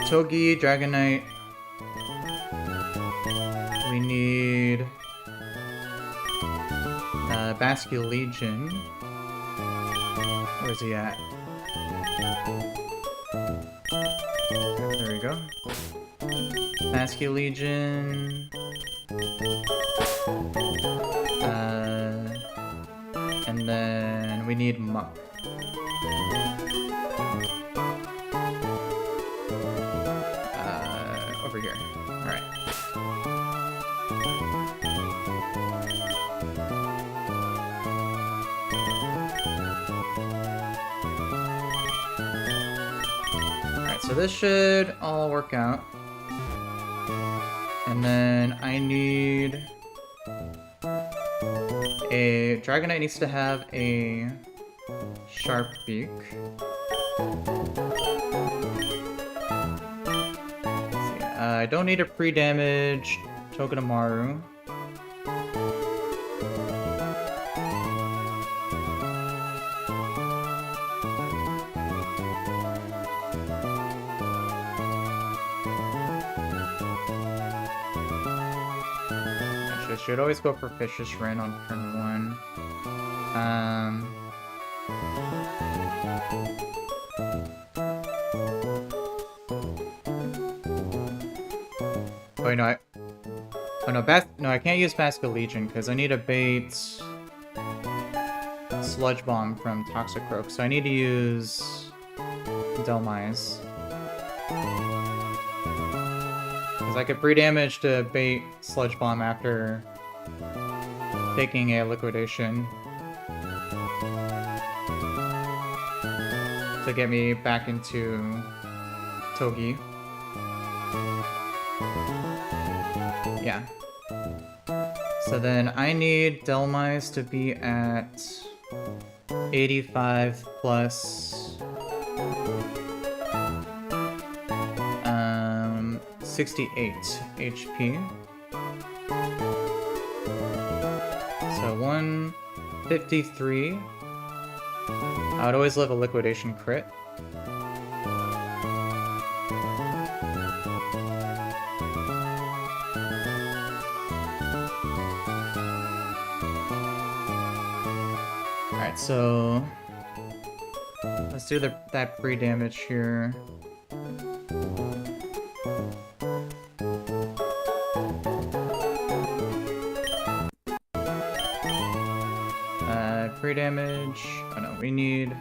A: Togi, Dragonite. We need Basculegion. Where's he at? There we go. Basculegion. then we need Muck. Over here. Alright. Alright, so this should all work out. And then I need... a Dragonite needs to have a sharp beak. I don't need a pre-damage Togedemaru. I should always go for Vicious Ren on turn 1. Wait, no, I can't use Basket Legion because I need to bait Sludge Bomb from Toxicroak, so I need to use Delmise. Because I could pre-damage to bait Sludge Bomb after taking a Liquidation to get me back into Togi. Yeah. So then I need Delmise to be at 85 plus 68 HP. So 153. I would always love a Liquidation crit. Alright, so let's do that pre-damage here. Pre-damage. Oh no, we need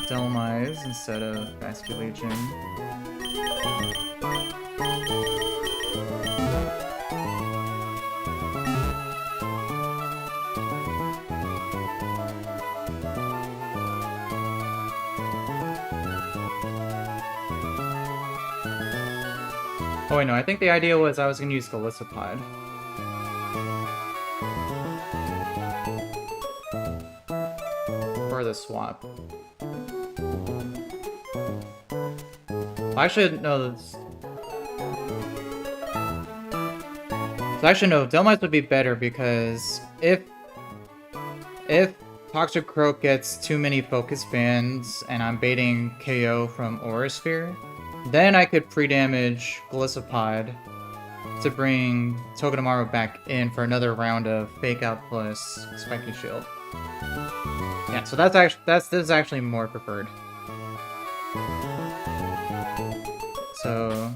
A: Delmise instead of Basket Legion. Oh wait, no, I think the idea was I was gonna use Golisopod. For the swap. I should know this. So actually no, Delmise would be better because if Toxicroak gets too many focus bands and I'm baiting KO from Aura Sphere, then I could pre-damage Golisopod to bring Togedemaru back in for another round of Fake Out plus Spiky Shield. Yeah, so this is actually more preferred. So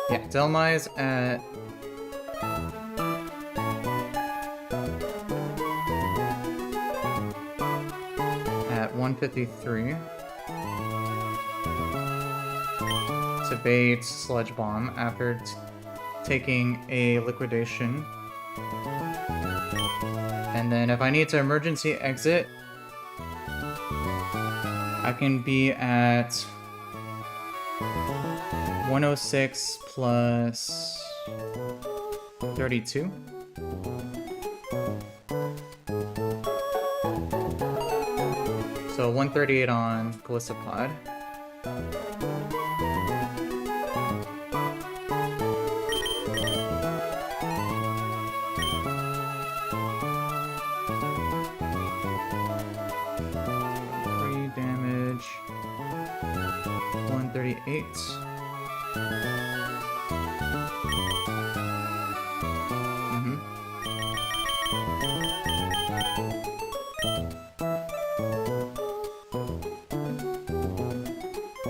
A: yeah, Delmise at 153 to bait Sludge Bomb after taking a Liquidation. And then if I need to emergency exit, I can be at 106 plus 32. So 138 on Golisopod. Damage 138.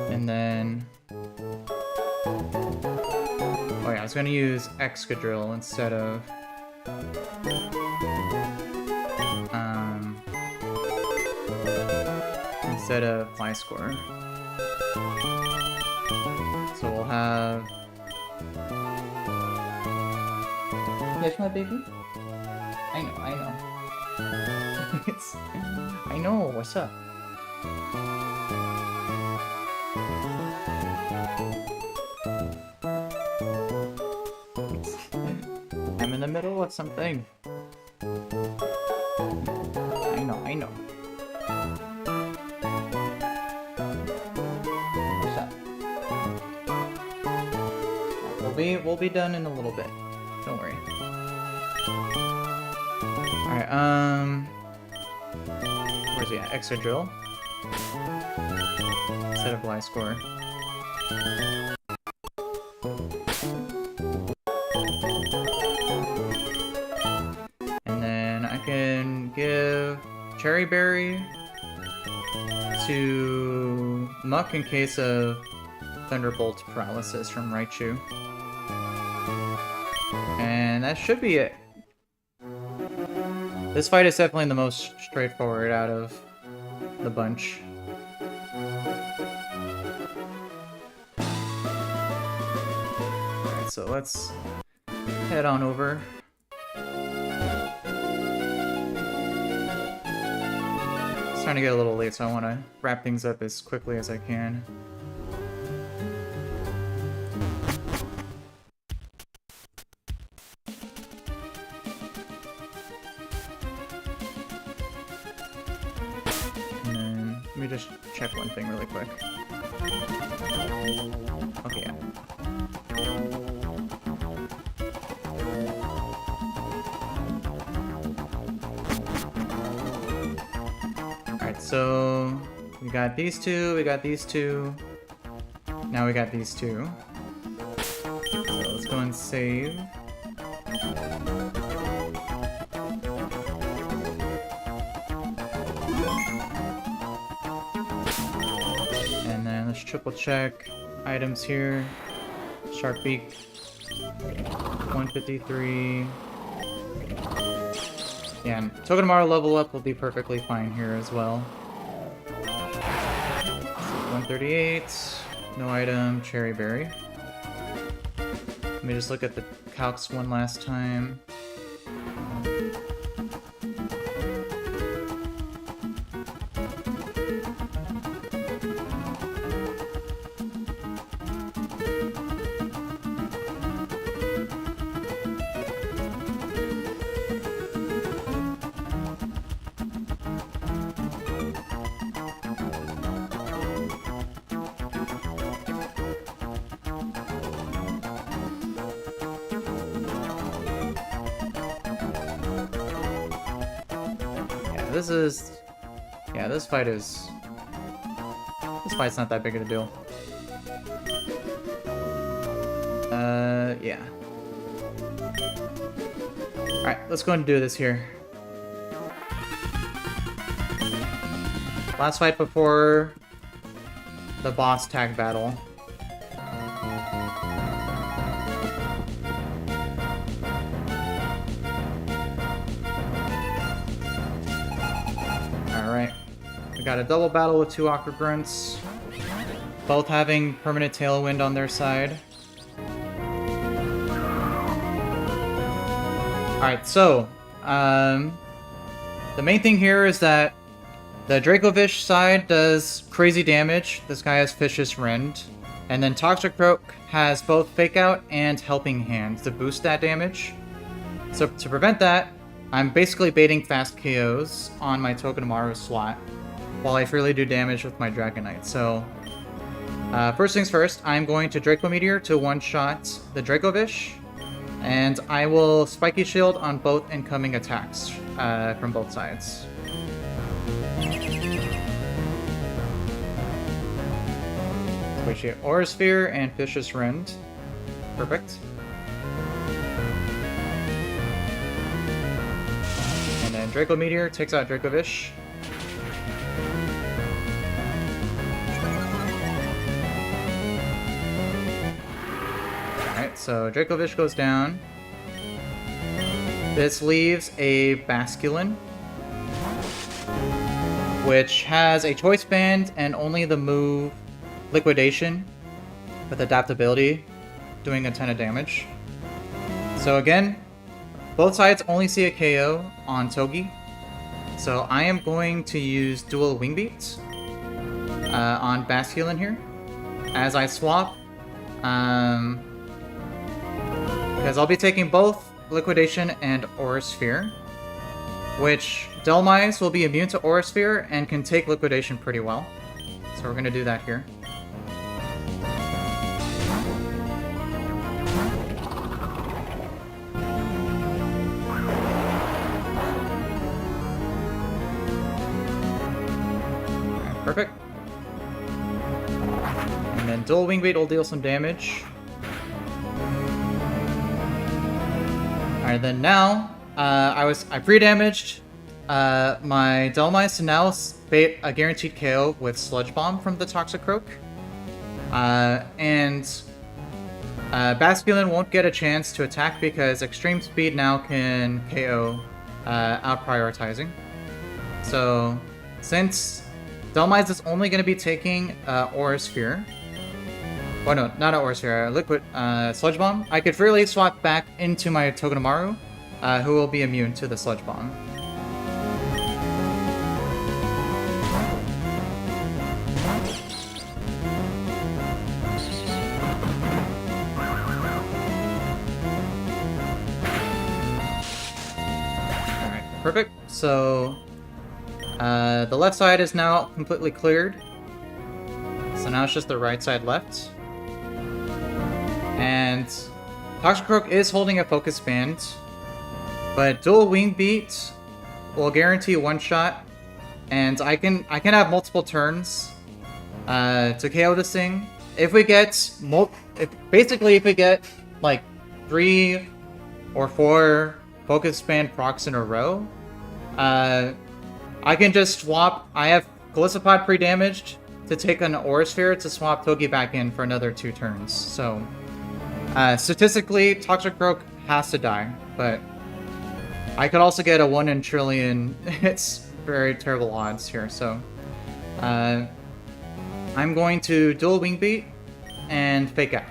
A: And then Oh yeah, I was gonna use Excadrill instead of... instead of Fly Score. So we'll have... Yes, my baby? I know. I know, what's up? I'm in the middle of something. I know. What's up? We'll be done in a little bit. Don't worry. Alright, where's he at? Excadrill. Instead of Y-Score. And then I can give Cherry Berry to Muck in case of Thunderbolt paralysis from Raichu. And that should be it. This fight is definitely the most straightforward out of the bunch. Alright, so let's head on over. It's starting to get a little late, so I want to wrap things up as quickly as I can. Let me just check one thing really quick. Okay, yeah. Alright, so we got these two, now we got these two. So let's go and save. And then let's triple check items here. Shark Beak, 153. Yeah, and Togedemaru level up will be perfectly fine here as well. 138, no item, Cherry Berry. Let me just look at the calcs one last time. This fight's not that big of a deal. Yeah. Alright, let's go and do this here. Last fight before the boss tag battle. We got a double battle with two Aqua Grunts, both having permanent Tailwind on their side. Alright, so, the main thing here is that the Dracovish side does crazy damage. This guy has Vicious Rend. And then Toxicroak has both Fake Out and Helping Hand to boost that damage. So to prevent that, I'm basically baiting fast KOs on my Togedemaru slot, while I freely do damage with my Dragonite. So, first things first, I'm going to Draco Meteor to one-shot the Dracovish, and I will Spiky Shield on both incoming attacks from both sides. Appreciate Aura Sphere and Vicious Rend. Perfect. And then Draco Meteor takes out Dracovish. so Dracovish goes down. This leaves a Basculin, which has a Choice Band and only the move Liquidation with adaptability, doing a ton of damage. So again, both sides only see a KO on Togi. So I am going to use Dual Wing Beat on Basculin here as I swap. Because I'll be taking both Liquidation and Aura Sphere, which Dhelmise will be immune to Aura Sphere and can take Liquidation pretty well. So we're going to do that here. Alright, perfect. And then Dual Wing Beat will deal some damage. Alright, then now, I pre-damaged my Dhelmise to now bait a guaranteed KO with Sludge Bomb from the Toxicroak. And Basculin won't get a chance to attack because Extreme Speed now can KO out prioritizing. So, since Dhelmise is only going to be taking Aura Sphere, oh no, not an Aura Sphere, Liquid Sludge Bomb, I could freely swap back into my Togedemaru, who will be immune to the Sludge Bomb. Alright, perfect. So, the left side is now completely cleared. So now it's just the right side left. And Toxicroak is holding a Focus Band, but Dual Wing Beat will guarantee one shot, and I can have multiple turns to KO this thing. If we get if we get like 3 or 4 Focus Band procs in a row, I can just swap. I have Calistopod pre-damaged to take an Aura Sphere to swap Togi back in for another 2 turns. So statistically, Toxicroak has to die, but I could also get a 1 in trillion. It's very terrible odds here, so I'm going to Dual Wing Beat and Fake Out.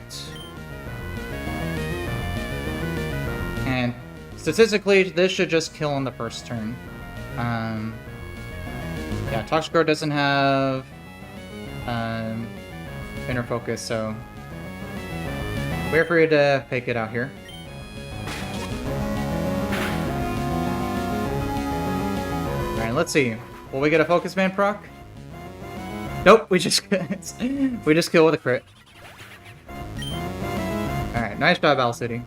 A: And statistically, this should just kill on the first turn. Yeah, Toxicroak doesn't have inner focus, so we're free to fake it out here. Alright, let's see. Will we get a Focus Band proc? Nope, we just kill with a crit. Alright, nice job, Owl City.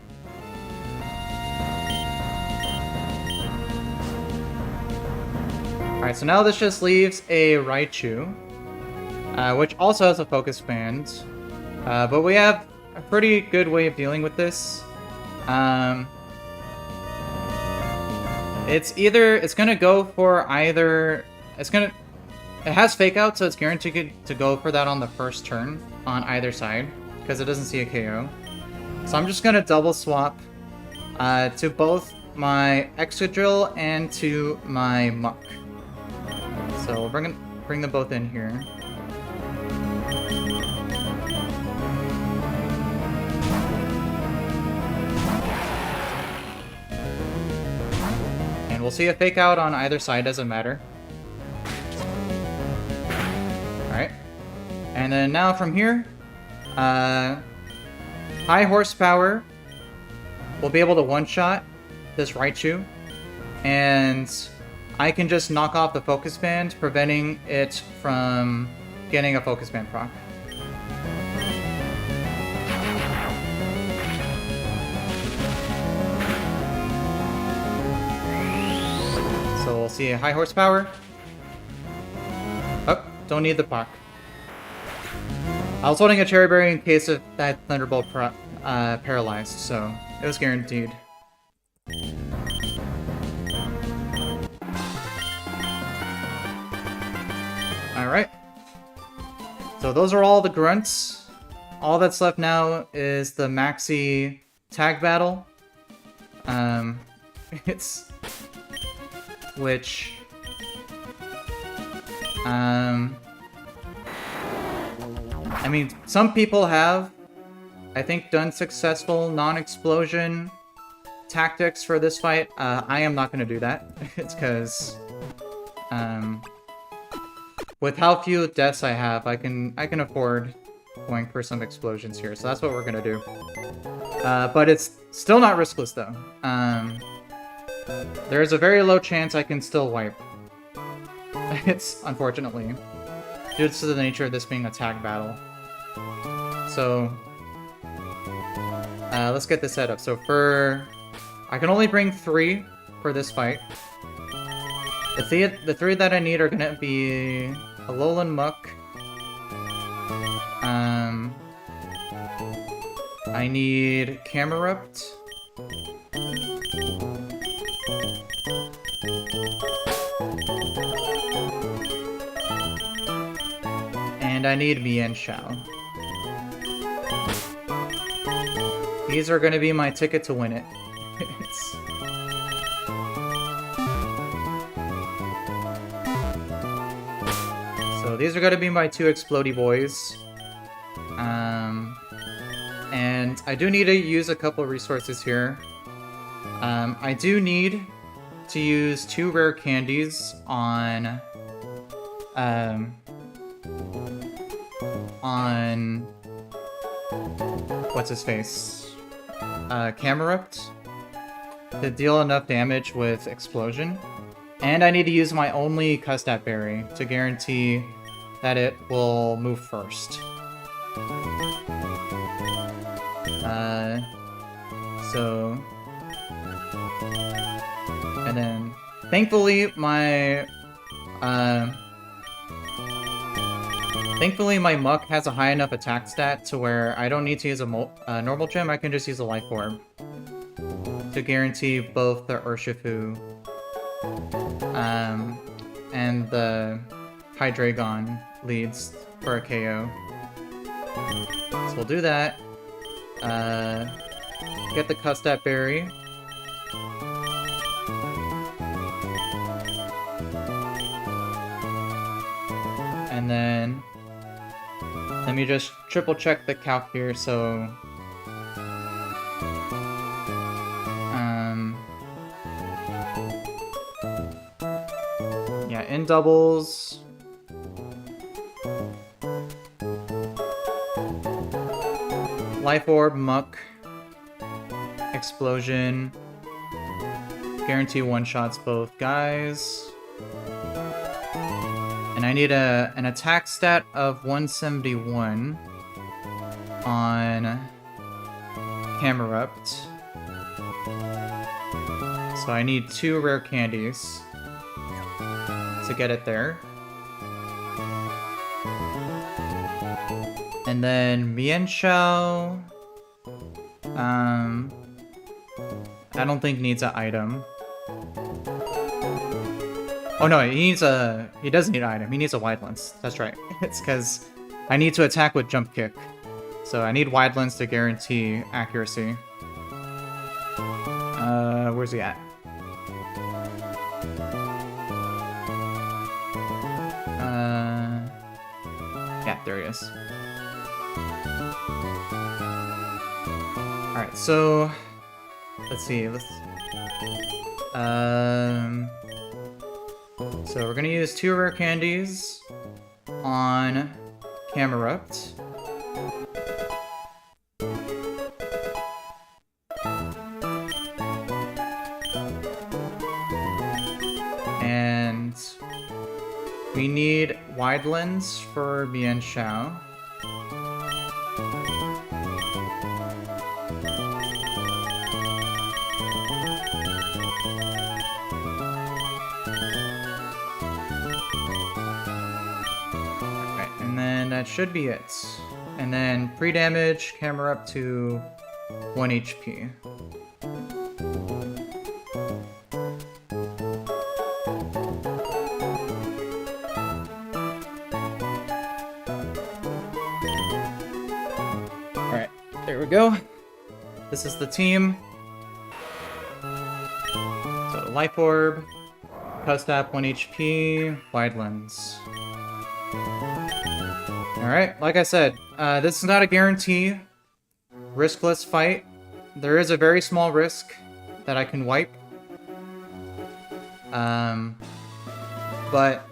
A: Alright, so now this just leaves a Raichu, which also has a Focus Band, but we have a pretty good way of dealing with this. It's gonna go for either, it has Fake Out, so it's guaranteed to go for that on the first turn on either side, because it doesn't see a KO. So I'm just gonna double swap to both my Excadrill and to my Muck. So we'll bring them both in here. And we'll see a Fake Out on either side, doesn't matter. Alright. And then now from here, High Horsepower will be able to one-shot this Raichu, and I can just knock off the Focus Band, preventing it from getting a Focus Band proc. So we'll see a High Horsepower. Oh, don't need the proc. I was holding a Cherry Berry in case of that Thunderbolt paralyzed, so it was guaranteed. Alright. So those are all the grunts all that's left now is the maxi tag battle. It's... Which... I mean, some people have, I think, done successful non-explosion tactics for this fight. I am not going to do that. It's because, with how few deaths I have, I can afford going for some explosions here. So that's what we're going to do. But it's still not riskless, though. There's a very low chance I can still wipe. It's, unfortunately, due to the nature of this being a tag battle. So, let's get this set up. So I can only bring 3 for this fight. The 3 that I need are gonna be Alolan Muck. I need Camerupt. And I need Mienshao. These are going to be my ticket to win it. So these are going to be my 2 explodey boys. And I do need to use a couple resources here. I do need to use 2 rare candies on what's his face? Camerupt to deal enough damage with explosion. And I need to use my only Custap Berry to guarantee that it will move first. And then thankfully my Muck has a high enough attack stat to where I don't need to use a normal gem, I can just use a Life Orb to guarantee both the Urshifu and the Hydreigon leads for a KO. So we'll do that. Get the Custap Berry. And then let me just triple check the calc here, so yeah, in doubles Life Orb, Muck, Explosion, guarantee one-shots both guys. And I need an attack stat of 171 on Camerupt. So I need 2 rare candies to get it there. And then Mienshao, I don't think needs an item. Oh no, he doesn't need an item, he needs a Wide Lens. That's right. It's because I need to attack with Jump Kick. So I need Wide Lens to guarantee accuracy. Where's he at? Yeah, there he is. Alright, so let's see. So we're gonna use 2 rare candies on Camerupt. And we need Wide Lens for Mienshao. That should be it. And then pre-damage, camera up to 1 HP. go. This is the team. So, Life Orb, Post App 1 HP, Wide Lens. Alright, like I said, this is not a guarantee. Riskless fight. There is a very small risk that I can wipe. But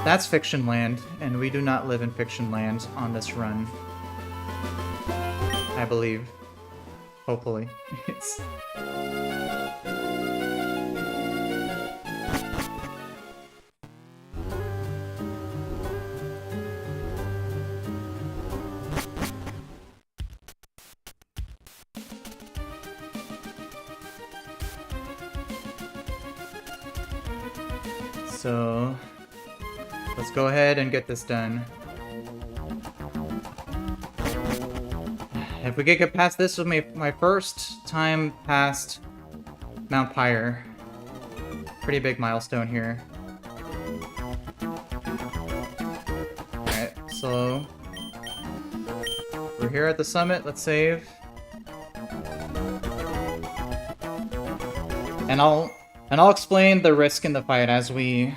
A: that's fiction land, and we do not live in fiction land on this run. I believe. Hopefully. So, let's go ahead and get this done. If we can get past this, will be my first time past Mount Pyre. Pretty big milestone here. Alright, so we're here at the summit. Let's save. And I'll explain the risk in the fight as we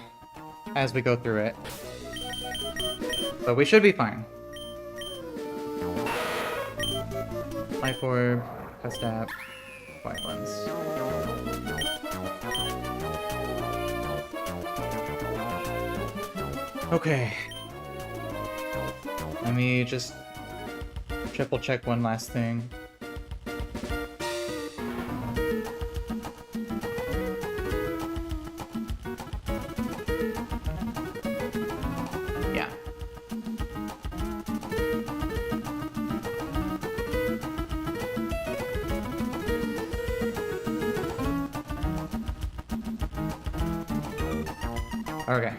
A: go through it. But we should be fine. Life Orb, Post App, Wide Lens. Okay. Let me just triple check one last thing. Okay.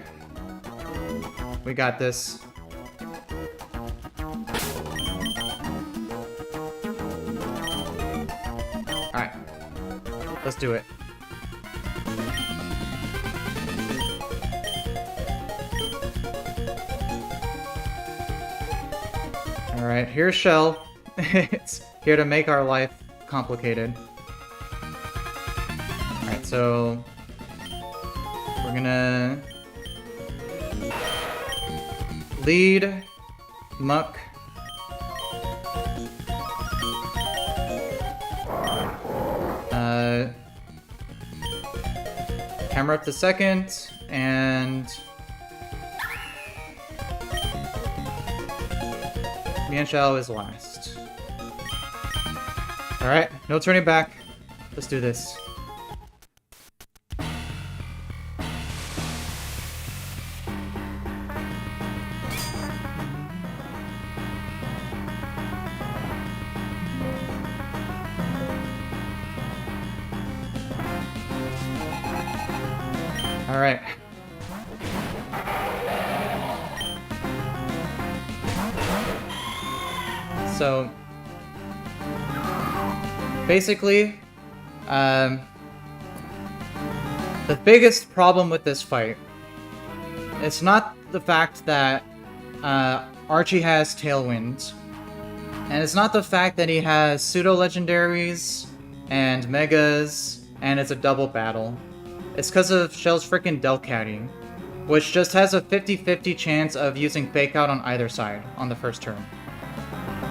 A: We got this. Alright. Let's do it. Alright, here's Shell. It's here to make our life complicated. Alright, so we're gonna lead, Muck, camera up to second, and me and Shell is last. Alright, no turning back. Let's do this. All right. So, basically, the biggest problem with this fight, it's not the fact that Archie has Tailwind, and it's not the fact that he has pseudo-legendaries and megas, and it's a double battle. It's because of Shell's freaking Delcatty, which just has a 50-50 chance of using Fake Out on either side on the first turn,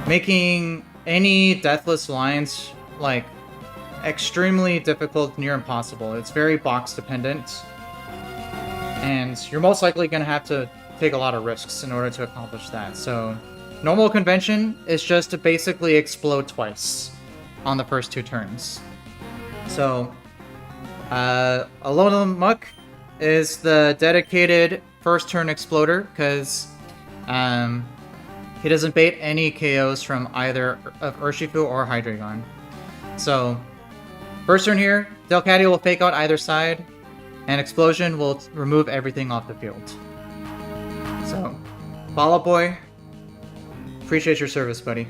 A: making any Deathless lines, like, extremely difficult, near impossible. It's very box dependent, and you're most likely going to have to take a lot of risks in order to accomplish that. So, normal convention is just to basically explode twice on the first two turns. So, Alone Muck is the dedicated first turn exploder, because he doesn't bait any KOs from either of Urshifu or Hydreigon. So, first turn here, Delcatty will Fake Out either side, and Explosion will remove everything off the field. So, Fall Out Boy, appreciate your service, buddy.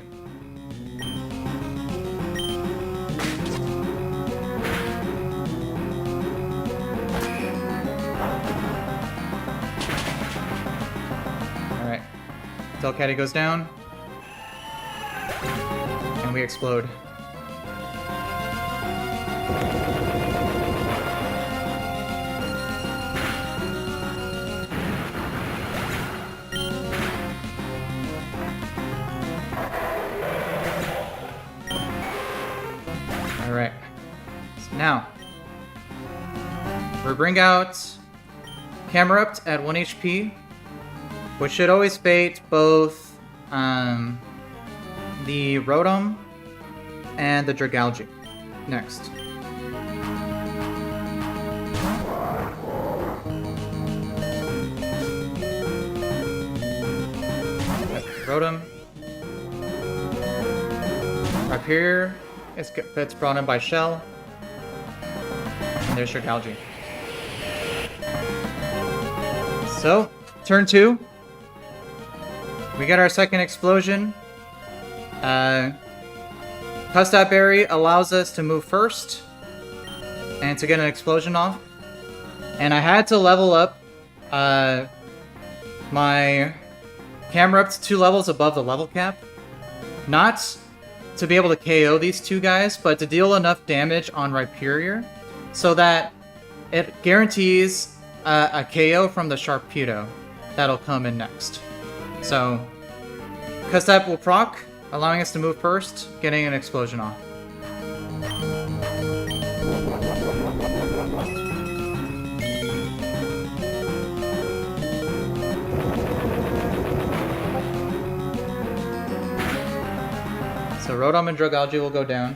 A: Delcatty goes down. explode. Alright. So now, we bring out Camerupt at 1 HP, which should always bait both the Rotom and the Dragalge. Next. Rotom. Up here, it's brought in by Shell. And there's Dragalge. So, turn 2. We get our second explosion. Custap Berry allows us to move first and to get an explosion off. And I had to level up my Camerupt 2 levels above the level cap. Not to be able to KO these two guys, but to deal enough damage on Rhyperior so that it guarantees a KO from the Sharpedo that'll come in next. So, Custap will proc, allowing us to move first, getting an explosion off. So Rotom and Dragalge will go down.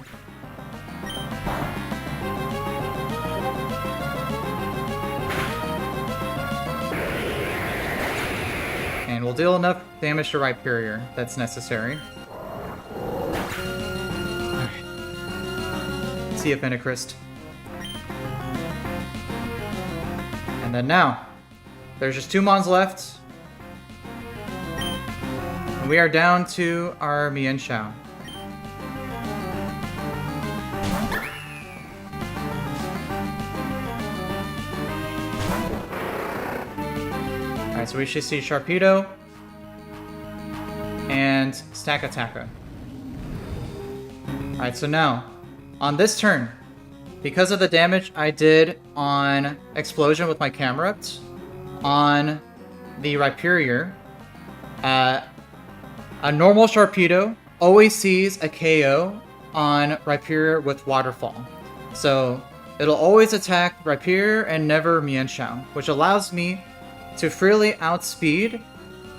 A: And we'll deal enough damage to Rhyperior that's necessary. Alright. See you, Fennecrist. And then now, there's just 2 Mons left. And we are down to our Mienshao. Alright, so we should see Sharpedo and Stakataka. Alright, so now, on this turn, because of the damage I did on Explosion with my Camerupt, on the Rhyperior, a normal Sharpedo always sees a KO on Rhyperior with Waterfall. So, it'll always attack Rhyperior and never Mienshao, which allows me to freely outspeed,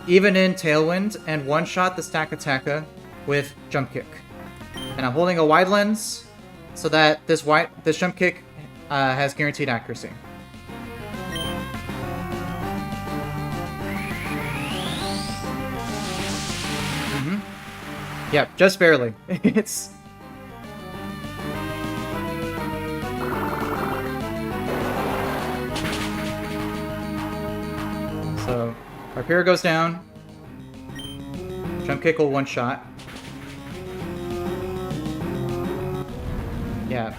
A: even in Tailwind, and one-shot the Stakataka with Jump Kick. And I'm holding a wide lens so that this Jump Kick has guaranteed accuracy. Yep, just barely. It's... So, Rhyperior goes down. Jump Kick will one-shot. Yeah.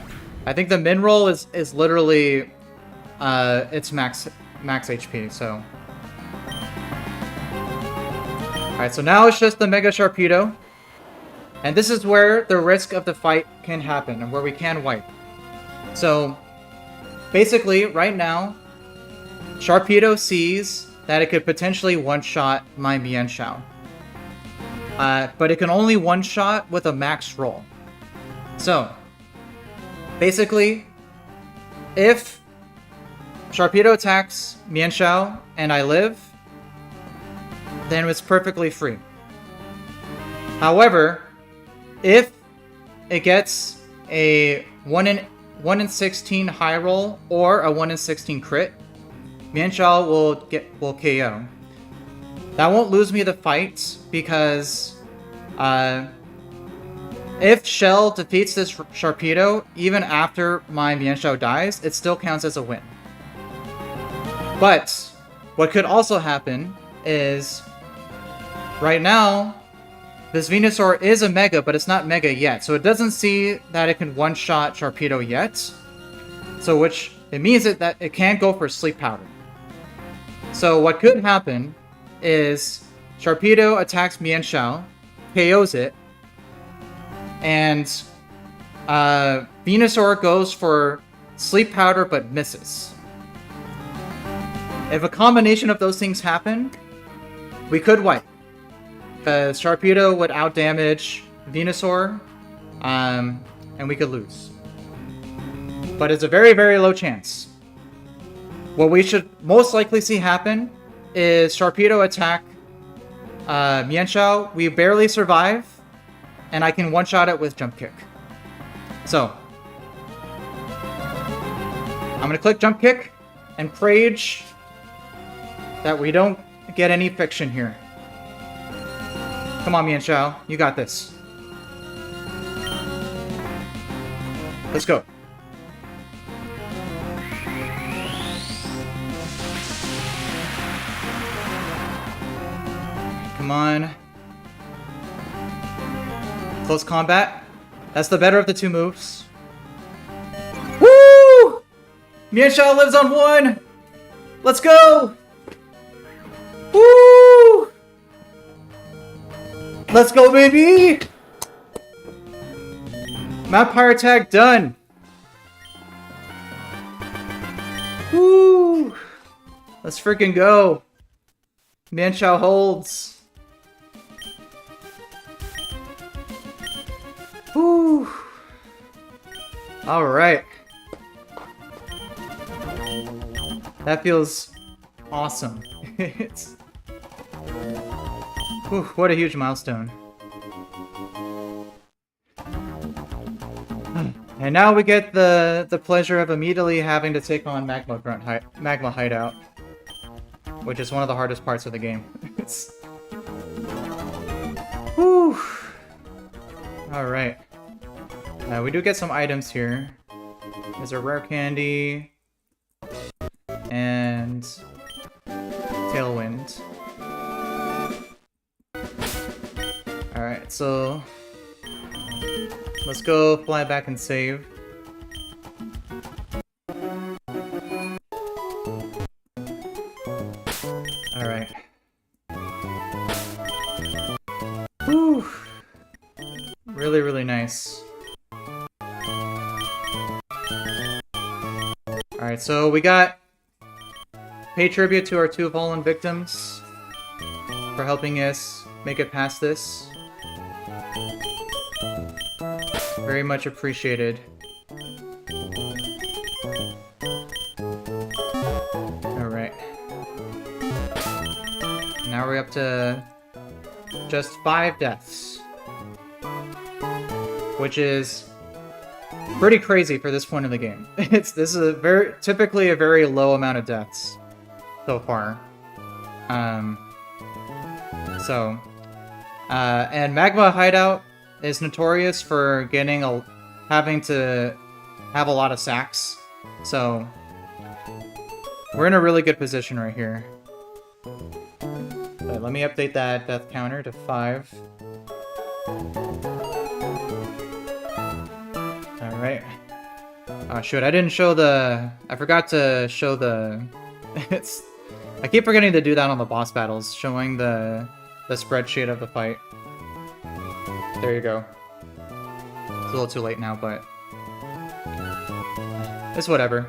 A: I think the min roll is literally... it's max HP, so... Alright, so now it's just the Mega Sharpedo. And this is where the risk of the fight can happen, and where we can wipe. So, basically, right now, Sharpedo sees that it could potentially one-shot my Mienshao. But it can only one-shot with a max roll. So, basically, if Sharpedo attacks Mienshao and I live, then it's perfectly free. However, if it gets a 1 in 16 high roll or a 1 in 16 crit, Mienshao will KO. That won't lose me the fight because if Shell defeats this Sharpedo, even after my Mienshao dies, it still counts as a win. But what could also happen is right now this Venusaur is a Mega, but it's not Mega yet, so it doesn't see that it can one-shot Sharpedo yet. So which it means that it can't go for Sleep Powder. So what could happen is Sharpedo attacks Mienshao, KOs it, And Venusaur goes for Sleep Powder but misses. If a combination of those things happen, we could wipe. Because Sharpedo would outdamage Venusaur, and we could lose. But it's a very, very low chance. What we should most likely see happen is Sharpedo attack Mienshao. We barely survive, and I can one-shot it with Jump Kick. So, I'm going to click Jump Kick and Rage that we don't get any fiction here. Come on, Mienshao. You got this. Let's go. Come on. Close combat. That's the better of the two moves. Woo! Mienshao lives on 1! Let's go! Woo! Let's go, baby! Mount Pyre tag done! Woo! Let's freaking go! Mienshao holds. Woo! Alright. That feels awesome. It's... Whew, what a huge milestone. And now we get the pleasure of immediately having to take on Magma Hideout, which is one of the hardest parts of the game. Whew. Alright. We do get some items here. There's a rare candy and Tailwind. Alright, so let's go fly back and save. Alright. Whew. Really, really nice. Alright, so we got pay tribute to our 2 fallen victims for helping us make it past this. Very much appreciated. Alright. Now we're up to just 5 deaths. Which is pretty crazy for this point in the game. This is typically a very low amount of deaths so far. And Magma Hideout is notorious for having to have a lot of sacks. So we're in a really good position right here. But let me update that death counter to 5. Alright. Oh shoot, I forgot to show the... I keep forgetting to do that on the boss battles, showing the spreadsheet of the fight. There you go. It's a little too late now, but... it's whatever.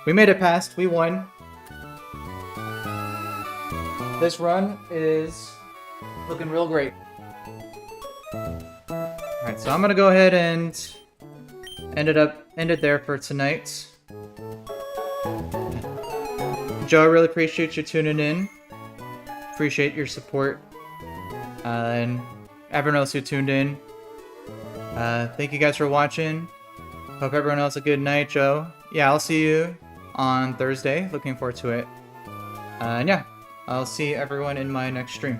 A: We made it past, we won. This run is looking real great. Alright, so I'm gonna go ahead and end it there for tonight. Joe, I really appreciate you tuning in. Appreciate your support. And everyone else who tuned in. Thank you guys for watching. Hope everyone else a good night, Joe. Yeah, I'll see you on Thursday. Looking forward to it. And yeah, I'll see everyone in my next stream.